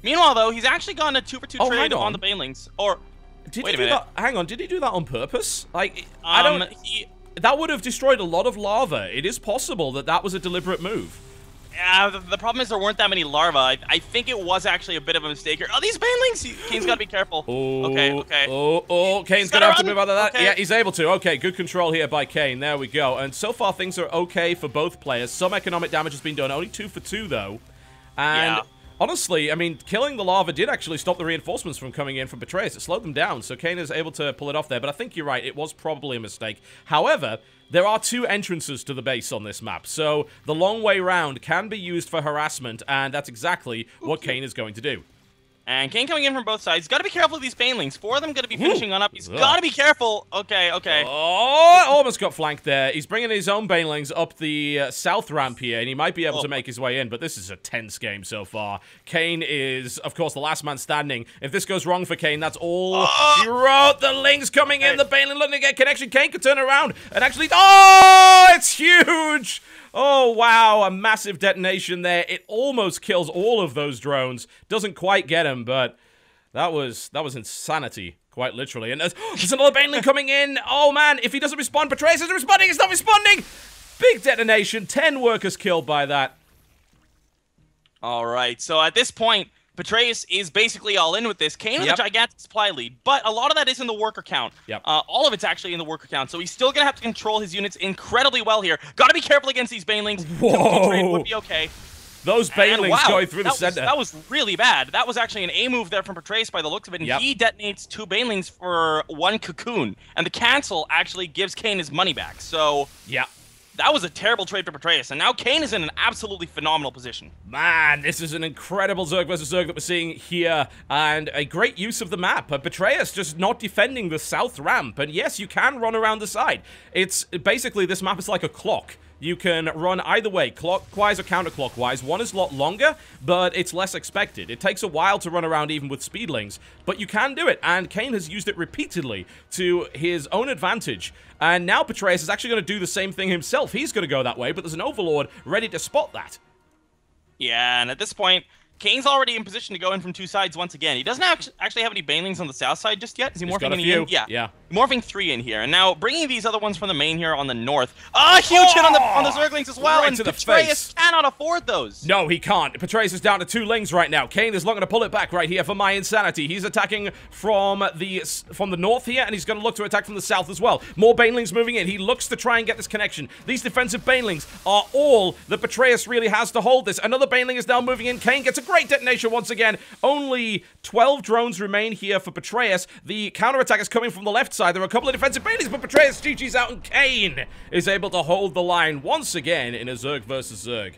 Meanwhile, though, he's actually gone a 2-for-2 trade on the Banelings. Or, wait a a minute. minute. Hang on, did he do that on purpose? Like, I don't... That would have destroyed a lot of lava. It is possible that that was a deliberate move. Yeah, the problem is there weren't that many larvae. I think it was actually a bit of a mistake here. Oh, these Banelings! Kane's gotta be careful. Oh, okay. Kane's gonna have to move out of that. Okay. Yeah, he's able to. Okay, good control here by Kane. There we go. And so far, things are okay for both players. Some economic damage has been done. Only 2 for 2, though. And Honestly, I mean, killing the lava did actually stop the reinforcements from coming in from Petraeus. It slowed them down, so Kane is able to pull it off there. But I think you're right, it was probably a mistake. However, there are 2 entrances to the base on this map, so the long way round can be used for harassment, and that's exactly what Kane is going to do. And Kane coming in from both sides. He's got to be careful of these banelings. 4 of them going to be finishing on up. He's got to be careful. Okay, okay. Oh, almost got flanked there. He's bringing his own banelings up the south ramp here, and he might be able to make his way in, but this is a tense game so far. Kane is, of course, the last man standing. If this goes wrong for Kane, that's all she wrote. The Lings coming in, the baneling looking to get connection. Kane could turn around and actually... Oh, it's huge! Oh, wow, a massive detonation there. It almost kills all of those drones. Doesn't quite get him, but that was insanity, quite literally. And there's another baneling coming in. Oh, man, if he doesn't respond, Petraeus isn't responding. He's not responding. Big detonation. 10 workers killed by that. All right, so at this point, Petraeus is basically all in with this. Kane has a gigantic supply lead, but a lot of that is in the worker count. All of it's actually in the worker count, so he's still going to have to control his units incredibly well here. Got to be careful against these banelings. Whoa! Would be okay. Those banelings going through the center. That was really bad. That was actually an A move there from Petraeus by the looks of it, and he detonates 2 banelings for 1 cocoon, and the cancel actually gives Kane his money back. So that was a terrible trade for Petraeus, and now Kane is in an absolutely phenomenal position. Man, this is an incredible Zerg versus Zerg that we're seeing here, and a great use of the map. Petraeus just not defending the south ramp, and yes, you can run around the side. It's basically, this map is like a clock. You can run either way, clockwise or counterclockwise. One is a lot longer, but it's less expected. It takes a while to run around even with speedlings, but you can do it, and Kane has used it repeatedly to his own advantage. And now Petraeus is actually going to do the same thing himself. He's going to go that way, but there's an Overlord ready to spot that. Yeah, and at this point, Kane's already in position to go in from 2 sides once again. He doesn't actually have any banelings on the south side just yet. Is he morphing any in? Yeah. Morphing 3 in here. And now bringing these other ones from the main here on the north. Huge hit on the Zerglings as well. Right and to the Petraeus face. cannot afford those. No, he can't. Petraeus is down to 2 Lings right now. Kane is looking to pull it back right here for mYinsanity. He's attacking from the north here, and he's going to look to attack from the south as well. More banelings moving in. He looks to try and get this connection. These defensive banelings are all that Petraeus really has to hold this. Another baneling is now moving in. Kane gets a great detonation once again. Only 12 drones remain here for Petraeus. The counterattack is coming from the left side. There are a couple of defensive banelings, but Petraeus GG's out, and Kane is able to hold the line once again in a Zerg versus Zerg.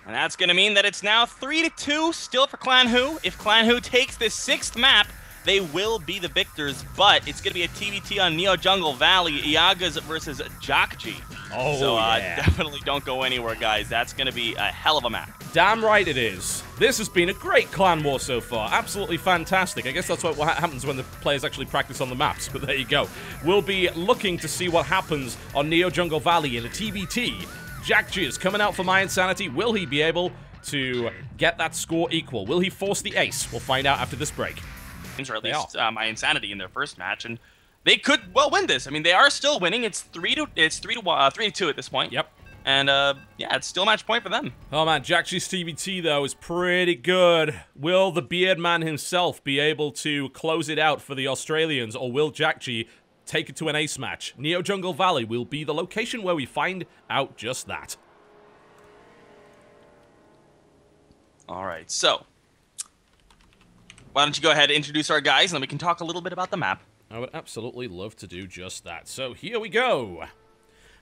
And that's going to mean that it's now 3-2 still for Clan Who. If Clan Who takes this 6th map, they will be the victors, but it's going to be a TvT on Neo Jungle Valley, Iagas versus Jacky. So definitely don't go anywhere, guys. That's going to be a hell of a map. Damn right it is. This has been a great clan war so far. Absolutely fantastic. I guess that's what happens when the players actually practice on the maps, but there you go. We'll be looking to see what happens on Neo Jungle Valley in a TvT. Jacky is coming out for mYinsanity. Will he be able to get that score equal? Will he force the ace? We'll find out after this break. Or at least mYinsanity in their first match, and they could well win this. I mean, they are still winning. It's 3-2 at this point. Yep. And yeah, it's still match point for them. Oh man, Jacky's TvT though is pretty good. Will the Beard Man himself be able to close it out for the Australians, or will Jacky take it to an ace match? Neo Jungle Valley will be the location where we find out just that. All right, so why don't you go ahead and introduce our guys, and then we can talk a little bit about the map. I would absolutely love to do just that. So here we go.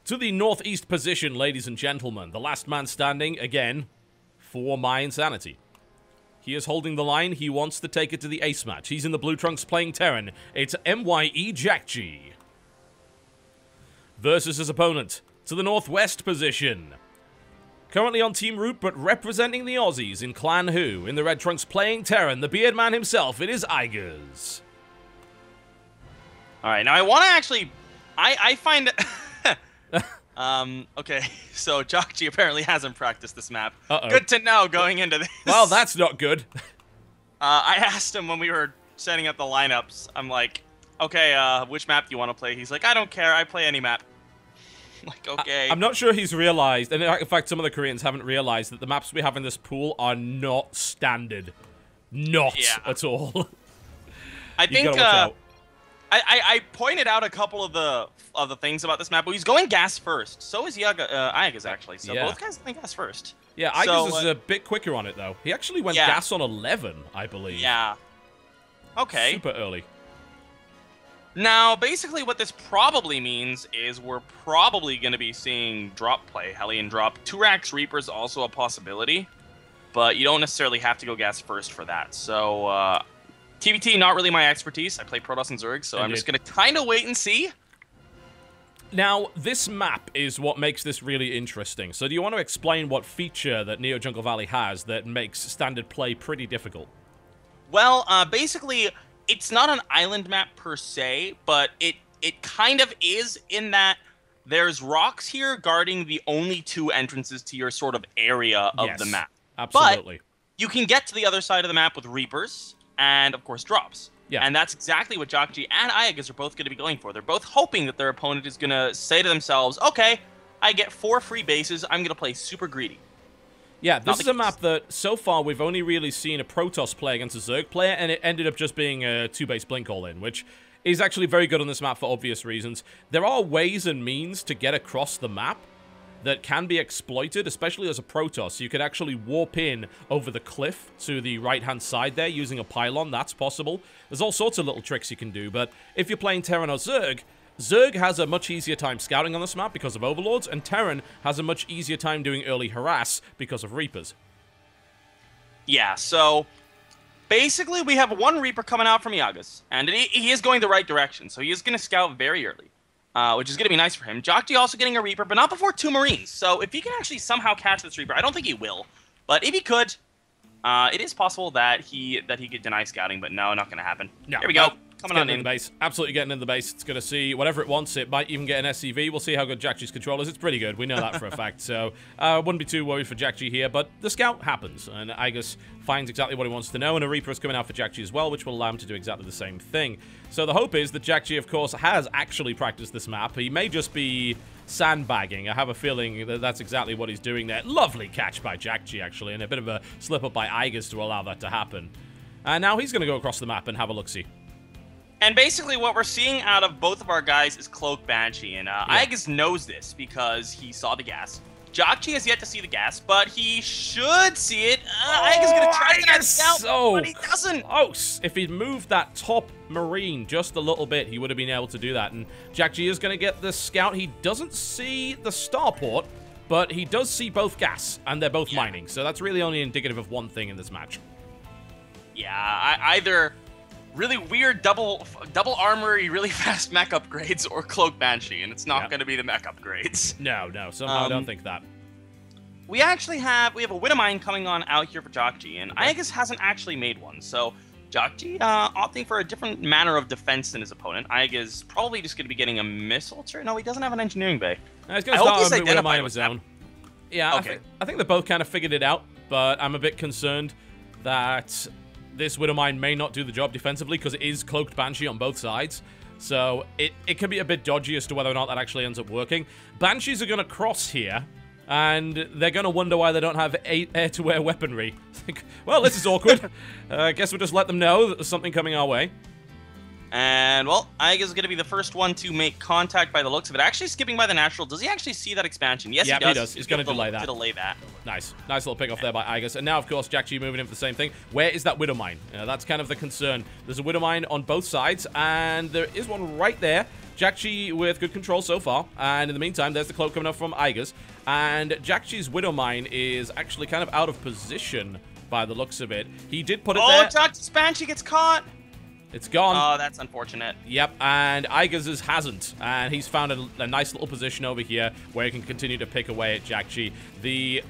To the northeast position, ladies and gentlemen. The last man standing, again, for mYinsanity. He is holding the line. He wants to take it to the ace match. He's in the blue trunks playing Terran. It's mye Jacky versus his opponent. To the northwest position. Currently on Team Root, but representing the Aussies in Clan Who. In the red trunks playing Terran, the Beard Man himself, it is Iagas. Alright, now I want to actually... I find... okay, so Jacky apparently hasn't practiced this map. Good to know going into this. Well, that's not good. I asked him when we were setting up the lineups, I'm like, okay, which map do you want to play? He's like, I don't care, I play any map. Like, okay. I'm not sure he's realized, and in fact, some of the Koreans haven't realized that the maps we have in this pool are not standard. Not at all. I I pointed out a couple of the things about this map, but he's going gas first. So is Iaga's actually. So both guys going gas first. Yeah, Iaga's is a bit quicker on it though. He actually went gas on 11, I believe. Yeah. Okay. Super early. Now, basically what this probably means is we're probably going to be seeing drop play, Hellion drop. 2-Rax Reaper's also a possibility, but you don't necessarily have to go gas first for that. So, TvT, not really my expertise. I play Protoss and Zerg, so I'm just going to kind of wait and see. Now, this map is what makes this really interesting. So do you want to explain what feature that Neo Jungle Valley has that makes standard play pretty difficult? Well, basically, it's not an island map per se, but it kind of is in that there's rocks here guarding the only 2 entrances to your sort of area of the map. Absolutely. But you can get to the other side of the map with Reapers and, of course, drops. Yeah. And that's exactly what Jacky and Iaga are both going to be going for. They're both hoping that their opponent is going to say to themselves, okay, I get 4 free bases, I'm going to play super greedy. Yeah, this is a map that, so far, we've only really seen a Protoss play against a Zerg player, and it ended up just being a 2-base Blink all-in, which is actually very good on this map for obvious reasons. There are ways and means to get across the map that can be exploited, especially as a Protoss. You could actually warp in over the cliff to the right-hand side there using a pylon. That's possible. There's all sorts of little tricks you can do, but if you're playing Terran or Zerg, Zerg has a much easier time scouting on this map because of Overlords, and Terran has a much easier time doing early harass because of Reapers. Yeah, so basically we have 1 Reaper coming out from Iaga's, and he is going the right direction, so he is going to scout very early. Which is going to be nice for him. Jacky also getting a Reaper, but not before 2 Marines. So if he can actually somehow catch this Reaper, I don't think he will. But if he could, it is possible that he could deny scouting, but no, not going to happen. No, here we go. Coming on in the base. Absolutely getting in the base. It's going to see whatever it wants. It might even get an SCV. We'll see how good Jacky's control is. It's pretty good. We know that for a fact. So wouldn't be too worried for Jacky here. But the scout happens. And Iaga finds exactly what he wants to know. And a Reaper is coming out for Jacky as well, which will allow him to do exactly the same thing. So the hope is that Jacky, of course, has actually practiced this map. He may just be sandbagging. I have a feeling that that's exactly what he's doing there. Lovely catch by Jacky, actually. And a bit of a slip-up by Iaga to allow that to happen. And now he's going to go across the map and have a look-see. And basically what we're seeing out of both of our guys is Cloak Banshee, and Iaga knows this because he saw the gas. Jacky has yet to see the gas, but he should see it. Iaga's going to try to get it out, but he doesn't. Close. If he'd moved that top Marine just a little bit, he would have been able to do that. And Jacky is going to get the scout. He doesn't see the starport, but he does see both gas, and they're both mining. So that's really only indicative of one thing in this match. Yeah, either really weird double armory, really fast mech upgrades, or Cloak Banshee, and it's not going to be the mech upgrades. No, somehow I don't think that. We actually have a Widowmine coming on out here for Jacky, and Iaga hasn't actually made one, so Jacky opting for a different manner of defense than his opponent. Iaga's probably just going to be getting a missile turret. No, he doesn't have an engineering bay. He's going to start with Widowmine of his own. Yeah, okay. I think they both kind of figured it out, but I'm a bit concerned that this Widowmine may not do the job defensively because it is Cloaked Banshee on both sides. So it can be a bit dodgy as to whether or not that actually ends up working. Banshees are going to cross here, and they're going to wonder why they don't have air-to-air weaponry. Well, this is awkward. I guess we'll just let them know that there's something coming our way. And, well, Iaga's going to be the first one to make contact by the looks of it. Actually skipping by the natural. Does he actually see that expansion? Yes, he does. He's going to delay that. To delay that. Nice little pick off there by Iaga. And now, of course, Jacky moving in for the same thing. Where is that Widowmine? That's kind of the concern. There's a Widowmine on both sides, and there is one right there. Jacky with good control so far. And in the meantime, there's the cloak coming up from Iaga. And Jacky's Widowmine is actually kind of out of position by the looks of it. He did put it there. Oh, Jacky's Banshee gets caught. It's gone. Oh, that's unfortunate. Yep, and Iaga's hasn't. And he's found a nice little position over here where he can continue to pick away at Jacky. The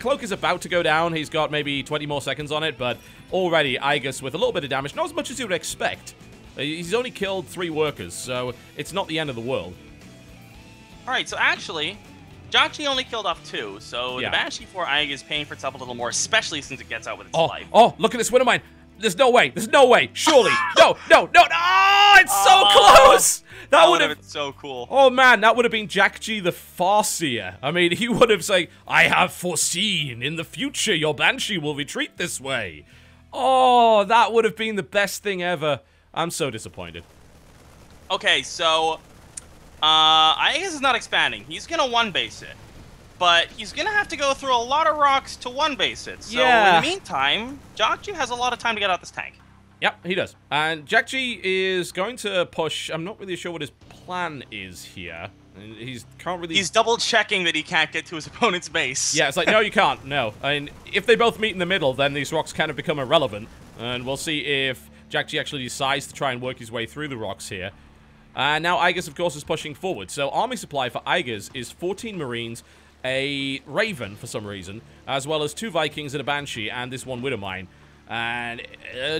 cloak is about to go down. He's got maybe 20 more seconds on it, but already Iaga with a little bit of damage. Not as much as you would expect. He's only killed 3 workers, so it's not the end of the world. All right, so actually, Jacky only killed off 2, so the Banshee for Iaga is paying for itself a little more, especially since it gets out with its life. Oh, look at this Widowmine. There's no way. There's no way. Surely. No. Oh, it's so close. That would have been so cool. Oh, man. That would have been Jacky the Farseer. I mean, he would have said, I have foreseen in the future your Banshee will retreat this way. Oh, that would have been the best thing ever. I'm so disappointed. Okay, so Iaga is not expanding. He's gonna one base it, but he's gonna have to go through a lot of rocks to one base it. So in the meantime, Jacky has a lot of time to get out this tank. Yep, he does. And Jacky is going to push. I'm not really sure what his plan is here. He's double checking that he can't get to his opponent's base. Yeah, it's like, no, you can't. No. I mean, if they both meet in the middle, then these rocks kind of become irrelevant. And we'll see if Jacky actually decides to try and work his way through the rocks here. And now Aigas, of course, is pushing forward. So army supply for Aigas is 14 Marines, a Raven for some reason, as well as 2 Vikings and a Banshee, and this 1 Widowmine. And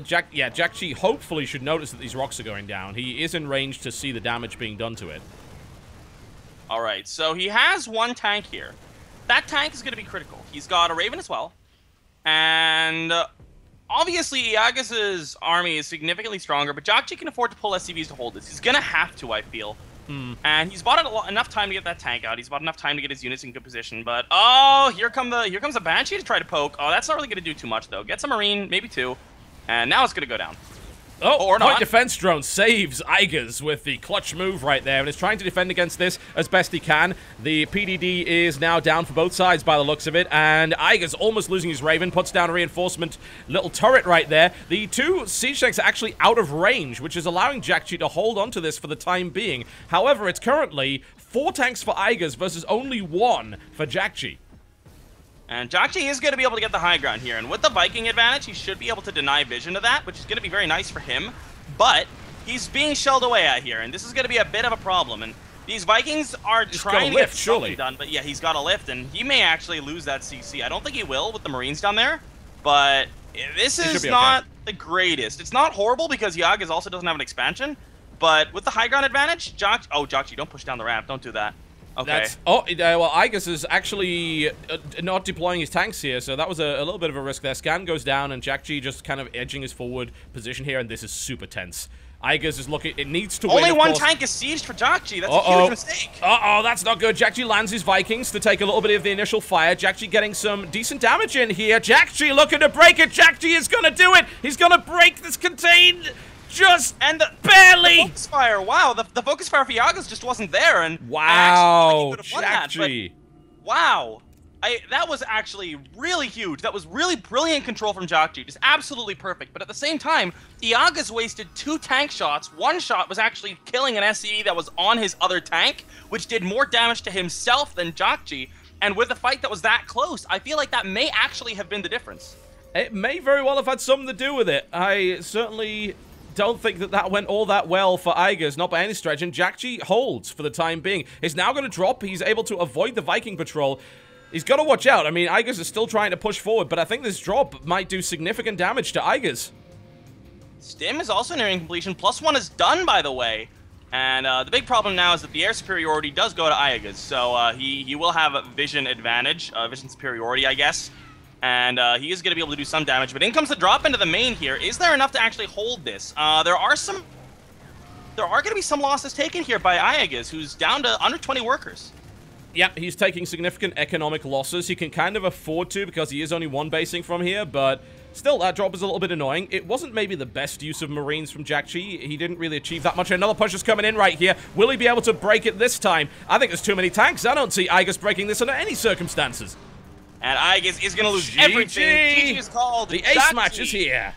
Jacky hopefully should notice that these rocks are going down. He is in range to see the damage being done to it. Alright, so he has 1 tank here. That tank is going to be critical. He's got a Raven as well. And obviously Iagas' army is significantly stronger, but Jacky can afford to pull SCVs to hold this. He's going to have to, I feel. And he's bought enough time to get that tank out. He's bought enough time to get his units in good position. But oh, here comes a Banshee to try to poke. Oh, that's not really going to do too much though. Gets a Marine, maybe 2, and now it's going to go down. Oh, or point defense drone saves Aigas with the clutch move right there, and is trying to defend against this as best he can. The PDD is now down for both sides by the looks of it, and Aigas almost losing his Raven, puts down a reinforcement little turret right there. The 2 siege tanks are actually out of range, which is allowing Jacky to hold on to this for the time being. However, it's currently 4 tanks for Aigas versus only 1 for Jacky. And Jacky is going to be able to get the high ground here. And with the Viking advantage, he should be able to deny vision to that, which is going to be very nice for him. But he's being shelled away at here, and this is going to be a bit of a problem. And these Vikings are trying to get something done, but yeah, he's got a lift, and he may actually lose that CC. I don't think he will with the Marines down there, but this is not the greatest. It's not horrible because Iaga also doesn't have an expansion, but with the high ground advantage, Jacky, don't push down the ramp. Don't do that. Okay. Well, Aigas is actually not deploying his tanks here, so that was a little bit of a risk there. Scan goes down, and Jacky just kind of edging his forward position here, and this is super tense. Aigas is looking, it needs to win, Only 1 tank is sieged for Jacky. That's a huge mistake. That's not good. Jacky lands his Vikings to take a little bit of the initial fire. Jacky getting some decent damage in here. Jacky looking to break it. Jacky is going to do it. He's going to break this contained. Just barely. The focus fire. Wow, the focus fire for Iagas just wasn't there, and wow, Jacky. Wow, that was actually really huge. That was really brilliant control from Jacky, just absolutely perfect. But at the same time, Iagas wasted 2 tank shots. 1 shot was actually killing an SCE that was on his other tank, which did more damage to himself than Jacky. And with a fight that was that close, I feel like that may actually have been the difference. It may very well have had something to do with it. I certainly don't think that went all that well for Aigas, not by any stretch, and Jacky holds for the time being. He's now going to drop. He's able to avoid the Viking patrol. He's got to watch out. I mean, Aigas is still trying to push forward, but I think this drop might do significant damage to Aigas. Stim is also nearing completion. +1 is done, by the way. And the big problem now is that the air superiority does go to Iagas, so he will have a vision advantage, vision superiority, I guess. And he is going to be able to do some damage. But in comes the drop into the main here. Is there enough to actually hold this? There are going to be some losses taken here by Iagas, who's down to under 20 workers. Yep, he's taking significant economic losses. He can kind of afford to because he is only 1 basing from here, but still, that drop is a little bit annoying. It wasn't maybe the best use of Marines from Jacky. He didn't really achieve that much. Another push is coming in right here. Will he be able to break it this time? I think there's too many tanks. I don't see Aigas breaking this under any circumstances. And Aigas is going to lose everything. GG is called. The ace match is here.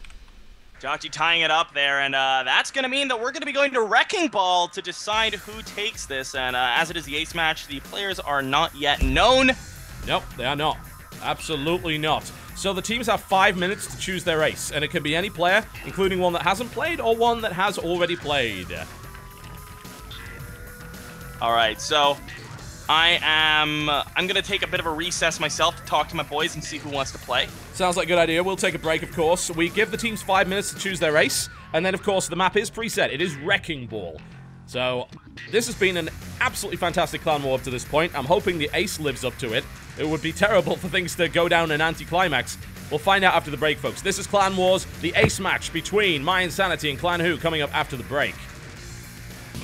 Jacky tying it up there, and that's going to mean that we're going to be going to Wrecking Ball to decide who takes this. And as it is the ace match, the players are not yet known. Nope, they are not. Absolutely not. So the teams have 5 minutes to choose their ace, and it can be any player, including one that hasn't played or one that has already played. All right, so I'm going to take a bit of a recess myself to talk to my boys and see who wants to play. Sounds like a good idea. We'll take a break, of course. We give the teams 5 minutes to choose their ace, and then, of course, the map is preset. It is Wrecking Ball. So this has been an absolutely fantastic clan war up to this point. I'm hoping the ace lives up to it. It would be terrible for things to go down an anticlimax. We'll find out after the break, folks. This is Clan Wars, the ace match between mYinsanity and Clan Who, coming up after the break.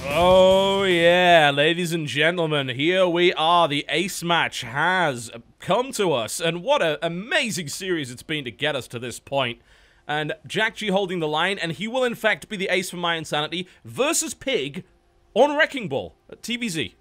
Oh yeah, ladies and gentlemen, here we are. The ace match has come to us, and what an amazing series it's been to get us to this point. And Jacky holding the line, and he will in fact be the ace for mYinsanity versus Pig on Wrecking Ball at TvZ.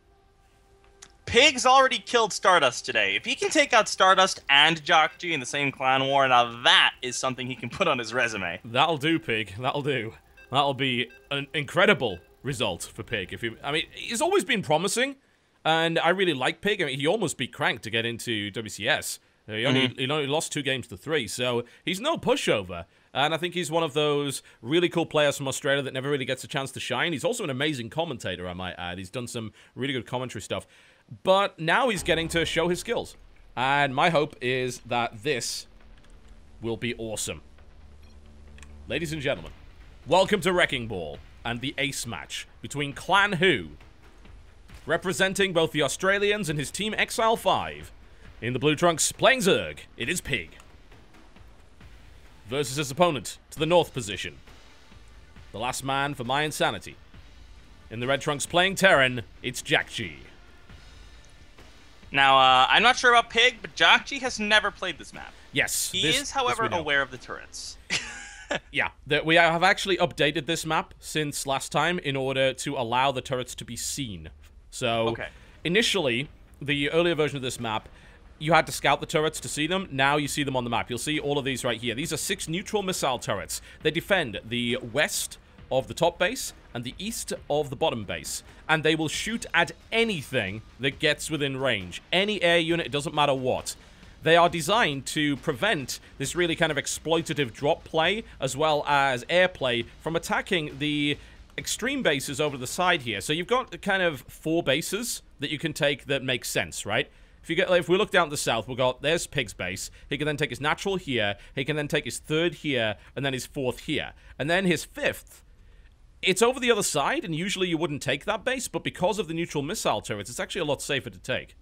Pig's already killed Stardust today. If he can take out Stardust and Jacky in the same clan war, now that is something he can put on his resume. That'll do, Pig. That'll do. That'll be an incredible result for Pig. I mean, he's always been promising, and I really like Pig. I mean, he almost beat Crank to get into WCS. He only lost 2 games to 3, so he's no pushover. And I think he's one of those really cool players from Australia that never really gets a chance to shine. He's also an amazing commentator, I might add. He's done some really good commentary stuff. But now he's getting to show his skills. And my hope is that this will be awesome. Ladies and gentlemen, welcome to Wrecking Ball and the ace match between Clan Who, representing both the Australians and his Team Exile 5. In the blue trunks, playing Zerg, it is Pig. Versus his opponent to the north position, the last man for mYinsanity. In the red trunks, playing Terran, it's Jacky. Now, I'm not sure about Pig, but Jacky has never played this map. Yes. He is, however, aware of the turrets. Yeah, we have actually updated this map since last time in order to allow the turrets to be seen. So, initially, the earlier version of this map, you had to scout the turrets to see them. Now you see them on the map. You'll see all of these right here. These are 6 neutral missile turrets. They defend the west of the top base and the east of the bottom base. And they will shoot at anything that gets within range. Any air unit, it doesn't matter what. They are designed to prevent this really kind of exploitative drop play, as well as air play, from attacking the extreme bases over the side here. So you've got kind of 4 bases that you can take that make sense, right? If we look down to the south, there's Pig's base. He can then take his natural here. He can then take his 3rd here, and then his 4th here. And then his 5th, it's over the other side, and usually you wouldn't take that base, but because of the neutral missile turrets, it's actually a lot safer to take.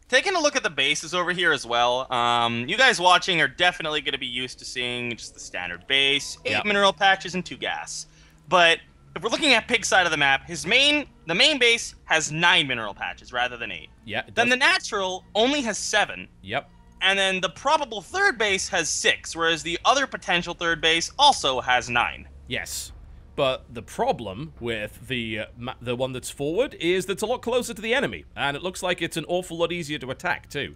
Taking a look at the bases over here as well, you guys watching are definitely going to be used to seeing just the standard base, 8 mineral patches, and 2 gas. But if we're looking at Pig's side of the map, the main base has 9 mineral patches rather than 8. Yeah. Then the natural only has 7. Yep. And then the probable 3rd base has 6, whereas the other potential 3rd base also has 9. Yes. But the problem with the one that's forward is that it's a lot closer to the enemy, and it looks like it's an awful lot easier to attack, too.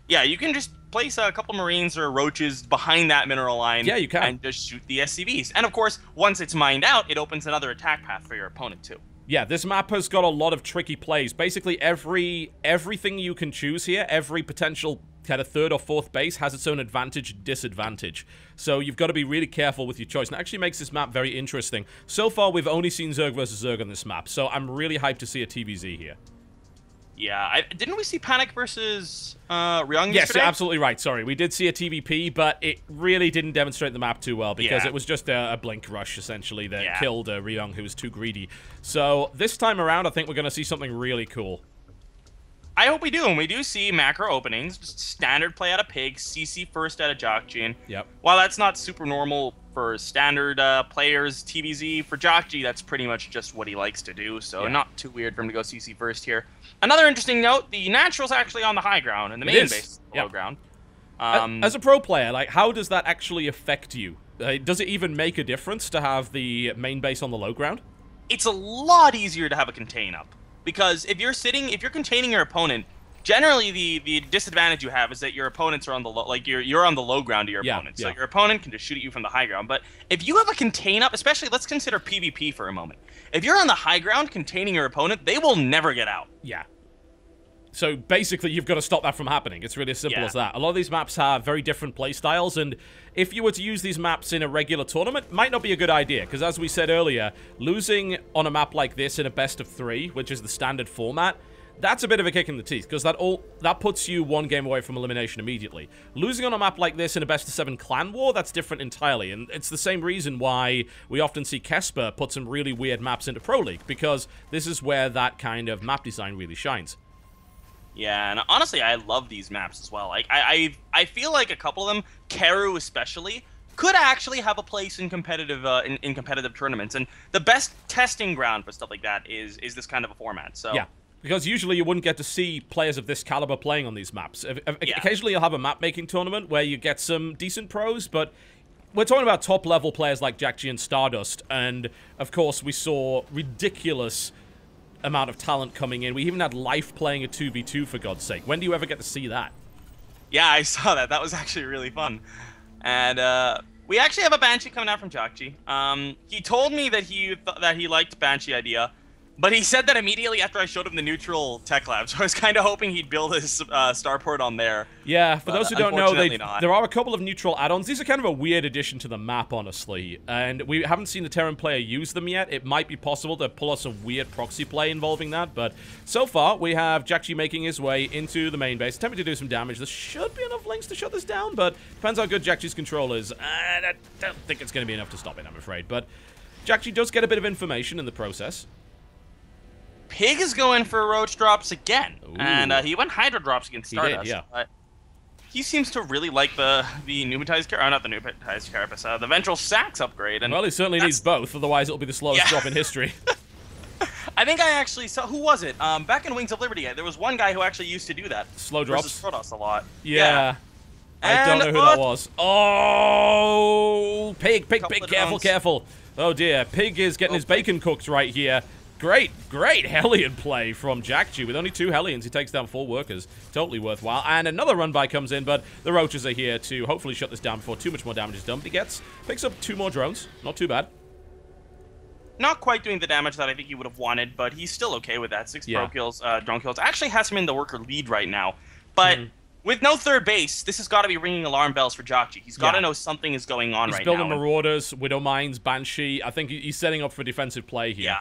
Yeah, you can just place a couple Marines or Roaches behind that mineral line. Yeah, you can. And just shoot the SCVs. And of course, once it's mined out, it opens another attack path for your opponent, too. Yeah, this map has got a lot of tricky plays. Basically, everything you can choose here, every potential kind of 3rd or 4th base has its own advantage and disadvantage. So you've got to be really careful with your choice. And it actually makes this map very interesting. So far, we've only seen Zerg versus Zerg on this map. So I'm really hyped to see a TvZ here. Yeah, didn't we see Panic versus Ryung Yes, yesterday? you're absolutely right. Sorry, we did see a TVP, but it really didn't demonstrate the map too well because it was just a blink rush, essentially, that killed Ryung, who was too greedy. So this time around, I think we're going to see something really cool. I hope we do, and we do see macro openings, just standard play out of Pig, CC first out of Jacky. Yep. While that's not super normal for standard players, TvZ, for Jacky, that's pretty much just what he likes to do, so not too weird for him to go CC first here. Another interesting note, the natural's actually on the high ground, and the main base is the low ground. As a pro player, like, how does that actually affect you? Does it even make a difference to have the main base on the low ground? It's a lot easier to have a contain up. Because if you're containing your opponent, generally the disadvantage you have is that your opponents are on the low, like you're on the low ground of your opponent. So your opponent can just shoot at you from the high ground. But if you have a contain up, especially let's consider PvP for a moment. If you're on the high ground containing your opponent, they will never get out. Yeah. So basically, you've got to stop that from happening. It's really as simple as that. A lot of these maps have very different play styles, and if you were to use these maps in a regular tournament, it might not be a good idea, because as we said earlier, losing on a map like this in a best of 3, which is the standard format, that's a bit of a kick in the teeth, because that puts you 1 game away from elimination immediately. Losing on a map like this in a best of 7 clan war, that's different entirely, and it's the same reason why we often see Kesper put some really weird maps into Pro League, because this is where that kind of map design really shines. Yeah, and honestly, I love these maps as well. Like, I feel like a couple of them, Karu especially, could actually have a place in competitive in competitive tournaments. And the best testing ground for stuff like that is this kind of a format. So yeah, because usually you wouldn't get to see players of this caliber playing on these maps. Occasionally you'll have a map making tournament where you get some decent pros, but we're talking about top-level players like Jacky and Stardust, and, of course, we saw ridiculous amount of talent coming in. We even had Life playing a 2v2, for God's sake. When do you ever get to see that? Yeah, I saw that. That was actually really fun. And, we actually have a Banshee coming out from Jacky. He told me that he liked Banshee idea, but he said that immediately after I showed him the neutral tech lab, so I was kind of hoping he'd build his starport on there. Yeah, for those who don't know, there are a couple of neutral add-ons. These are kind of a weird addition to the map, honestly, and we haven't seen the Terran player use them yet. It might be possible to pull off some weird proxy play involving that, but so far, we have Jacky making his way into the main base, attempting to do some damage. There should be enough links to shut this down, but depends how good Jacky's control is, and I don't think it's going to be enough to stop it, I'm afraid, but Jacky does get a bit of information in the process. Pig is going for roach drops again, and he went hydro drops against Stardust. He did, yeah. But he seems to really like the pneumatized not the pneumatized carapace, the ventral sacs upgrade. And well, he certainly needs both, otherwise it'll be the slowest drop in history. I think I actually saw, who was it? Back in Wings of Liberty, there was one guy who actually used to do that. Slow drops. Stardust a lot. Yeah. I don't know who that was. Oh, Pig, careful. Oh dear, Pig is getting his bacon cooked right here. Great Hellion play from Jacky. With only 2 Hellions, he takes down 4 workers. Totally worthwhile. And another run-by comes in, but the Roaches are here to hopefully shut this down before too much more damage is done. But he picks up 2 more drones. Not too bad. Not quite doing the damage that I think he would have wanted, but he's still okay with that. 6 pro kills, drone kills. Actually has him in the worker lead right now. But with no third base, this has got to be ringing alarm bells for Jacky. He's got to know something is going on right now. He's building Marauders, Widow Mines, Banshee. I think he's setting up for defensive play here. Yeah.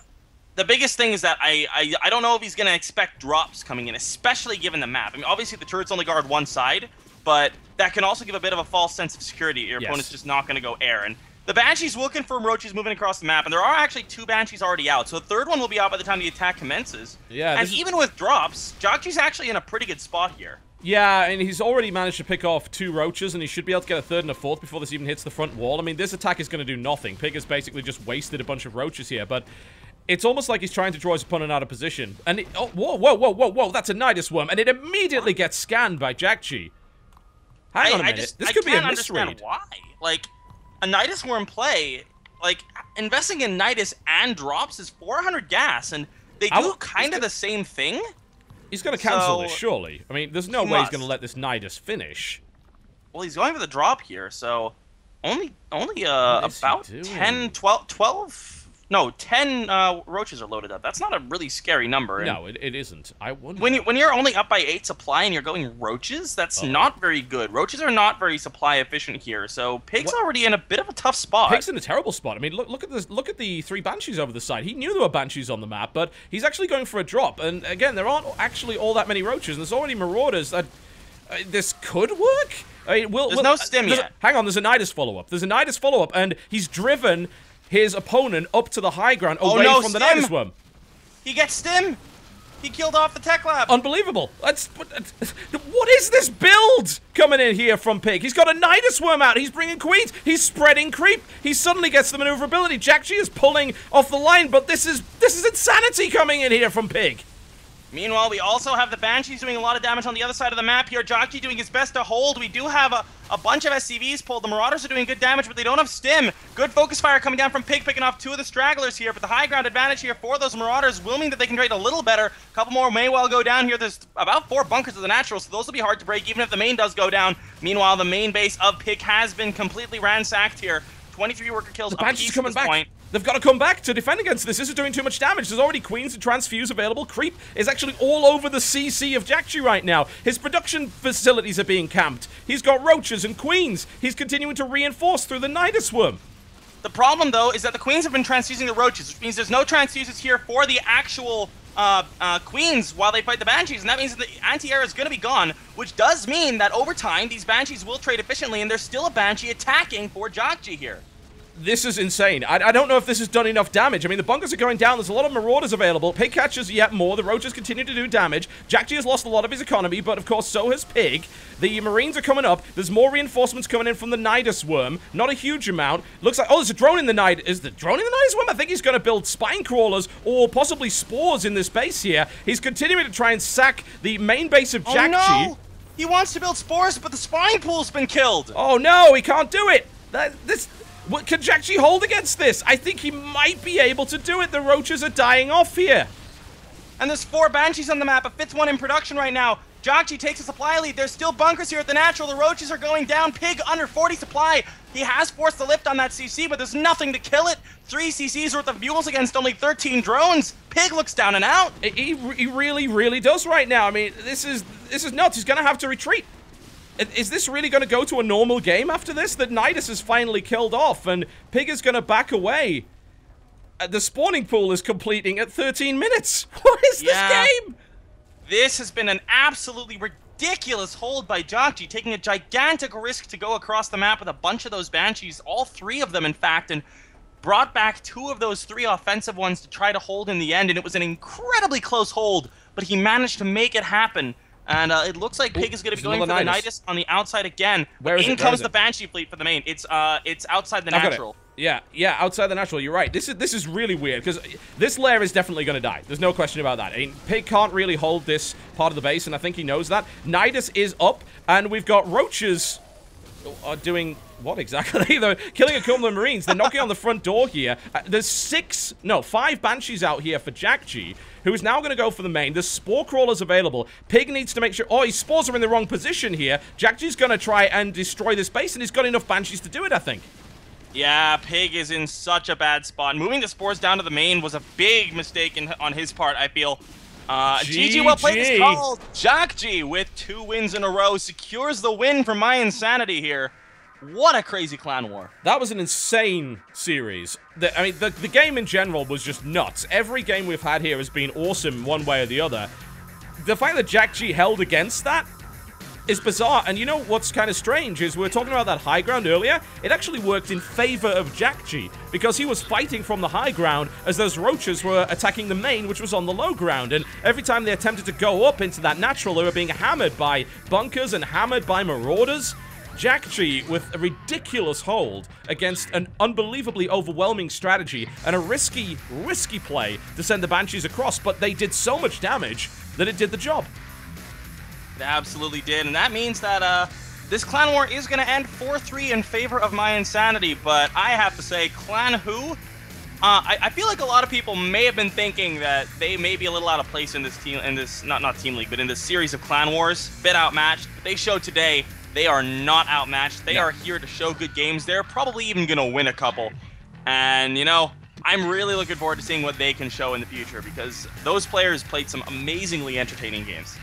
The biggest thing is that I don't know if he's going to expect drops coming in, especially given the map. I mean, obviously the turrets only guard one side, but that can also give a bit of a false sense of security. Your opponent's just not going to go air. And the Banshees will confirm Roaches moving across the map, and there are actually 2 Banshees already out, so the third one will be out by the time the attack commences. Yeah. And even with drops, Jacky's actually in a pretty good spot here. Yeah, and he's already managed to pick off 2 Roaches, and he should be able to get a 3rd and a 4th before this even hits the front wall. I mean, this attack is going to do nothing. Pig has basically just wasted a bunch of Roaches here, but it's almost like he's trying to draw his opponent out of position. And whoa, that's a Nidus Worm, and it immediately gets scanned by Jacky. Hang on a minute, this could be a misread. I can't understand why. Like, a Nidus Worm play, like, investing in Nidus and drops is 400 gas, and they do kind of the same thing. He's going to cancel this, surely. I mean, there's no way he's going to let this Nidus finish. Well, he's going for the drop here, so only about 10, 12... No, 10 Roaches are loaded up. That's not a really scary number. No, it isn't. I wonder. When you're only up by 8 supply and you're going Roaches, that's not very good. Roaches are not very supply efficient here, so Pig's already in a bit of a tough spot. Pig's in a terrible spot. I mean, look at this. Look at the 3 Banshees over the side. He knew there were Banshees on the map, but he's actually going for a drop. And again, there aren't actually all that many Roaches, and there's already Marauders. This could work. I mean, there's no stim yet. Hang on, there's a Nidus follow-up. There's a Nidus follow-up, and he's driven his opponent up to the high ground away from the Nidus Worm. He gets stim. He killed off the tech lab. Unbelievable. What is this build coming in here from Pig? He's got a Nidus Worm out. He's bringing queens. He's spreading creep. He suddenly gets the maneuverability. Jacky is pulling off the line, but this is insanity coming in here from Pig. Meanwhile, we also have the Banshees doing a lot of damage on the other side of the map here. Jacky doing his best to hold. We do have a bunch of SCVs pulled. The Marauders are doing good damage, but they don't have stim. Good focus fire coming down from Pig, picking off 2 of the stragglers here. But the high ground advantage here for those Marauders will mean that they can trade a little better. A couple more may well go down here. There's about 4 bunkers of the natural, so those will be hard to break, even if the main does go down. Meanwhile, the main base of Pig has been completely ransacked here. 23 worker kills. The Banshees coming back. They've got to come back to defend against this. This is doing too much damage. There's already Queens and Transfuse available. Creep is actually all over the CC of Jacky right now. His production facilities are being camped. He's got Roaches and Queens. He's continuing to reinforce through the Nidus Worm. The problem, though, is that the Queens have been transfusing the Roaches, which means there's no transfuses here for the actual Queens while they fight the Banshees, and that means that the anti-air is going to be gone, which does mean that over time, these Banshees will trade efficiently, and there's still a Banshee attacking for Jacky here. This is insane. I don't know if this has done enough damage. I mean, the bunkers are going down. There's a lot of Marauders available. Pig catches yet more. The Roaches continue to do damage. Jacky has lost a lot of his economy, but of course, so has Pig. The Marines are coming up. There's more reinforcements coming in from the Nidus Worm. Not a huge amount. Looks like... Oh, there's a drone in the Nidus... Is the drone in the Nidus Worm? I think he's going to build spine crawlers or possibly spores in this base here. He's continuing to try and sack the main base of Jacky. Oh, no! He wants to build spores, but the spine pool's been killed! Oh, no! He can't do it! What can Jacky hold against this? I think he might be able to do it. The roaches are dying off here. And there's 4 Banshees on the map, a 5th one in production right now. Jacky takes a supply lead. There's still bunkers here at the natural. The roaches are going down. Pig under 40 supply. He has forced the lift on that CC, but there's nothing to kill it. 3 CCs worth of mules against only 13 drones. Pig looks down and out. He really, really does right now. I mean, this is nuts. He's going to have to retreat. Is this really going to go to a normal game after this? That Nidus is finally killed off, and Pig is going to back away. The spawning pool is completing at 13 minutes. What is this game? This has been an absolutely ridiculous hold by Jacky, taking a gigantic risk to go across the map with a bunch of those Banshees, all 3 of them, in fact, and brought back 2 of those 3 offensive ones to try to hold in the end, and it was an incredibly close hold, but he managed to make it happen. And it looks like Pig is going to be going for the Nidus on the outside again. Where is in comes the Banshee fleet for the main. It's outside the natural. Yeah, outside the natural. You're right. This is really weird because this lair is definitely going to die. There's no question about that. I mean, Pig can't really hold this part of the base, and I think he knows that. Nidus is up, and we've got roaches are doing what exactly? They're killing a couple of Marines. They're knocking on the front door here. There's 5 Banshees out here for Jacky, who is now going to go for the main. There's Spore Crawlers available. Pig needs to make sure... Oh, his Spores are in the wrong position here. Jacky's going to try and destroy this base, and he's got enough Banshees to do it, I think. Yeah, Pig is in such a bad spot. Moving the Spores down to the main was a big mistake on his part, I feel. GG well played this call. Jacky, with 2 wins in a row, secures the win for mYinsanity here. What a crazy clan war. That was an insane series. I mean, the game in general was just nuts. Every game we've had here has been awesome one way or the other. The fact that Jacky held against that is bizarre. And you know what's kind of strange is we were talking about that high ground earlier. It actually worked in favor of Jacky because he was fighting from the high ground as those roaches were attacking the main, which was on the low ground. And every time they attempted to go up into that natural, they were being hammered by bunkers and hammered by marauders. Jacky with a ridiculous hold against an unbelievably overwhelming strategy and a risky play to send the Banshees across, but they did so much damage that it did the job. It absolutely did, and that means that this clan war is going to end 4-3 in favor of mYinsanity, but I have to say, Clan Who? I feel like a lot of people may have been thinking that they may be a little out of place in this team, not team league, but in this series of clan wars, bit outmatched. But they showed today they are not outmatched. They are here to show good games. They're probably even going to win a couple. And, you know, I'm really looking forward to seeing what they can show in the future because those players played some amazingly entertaining games.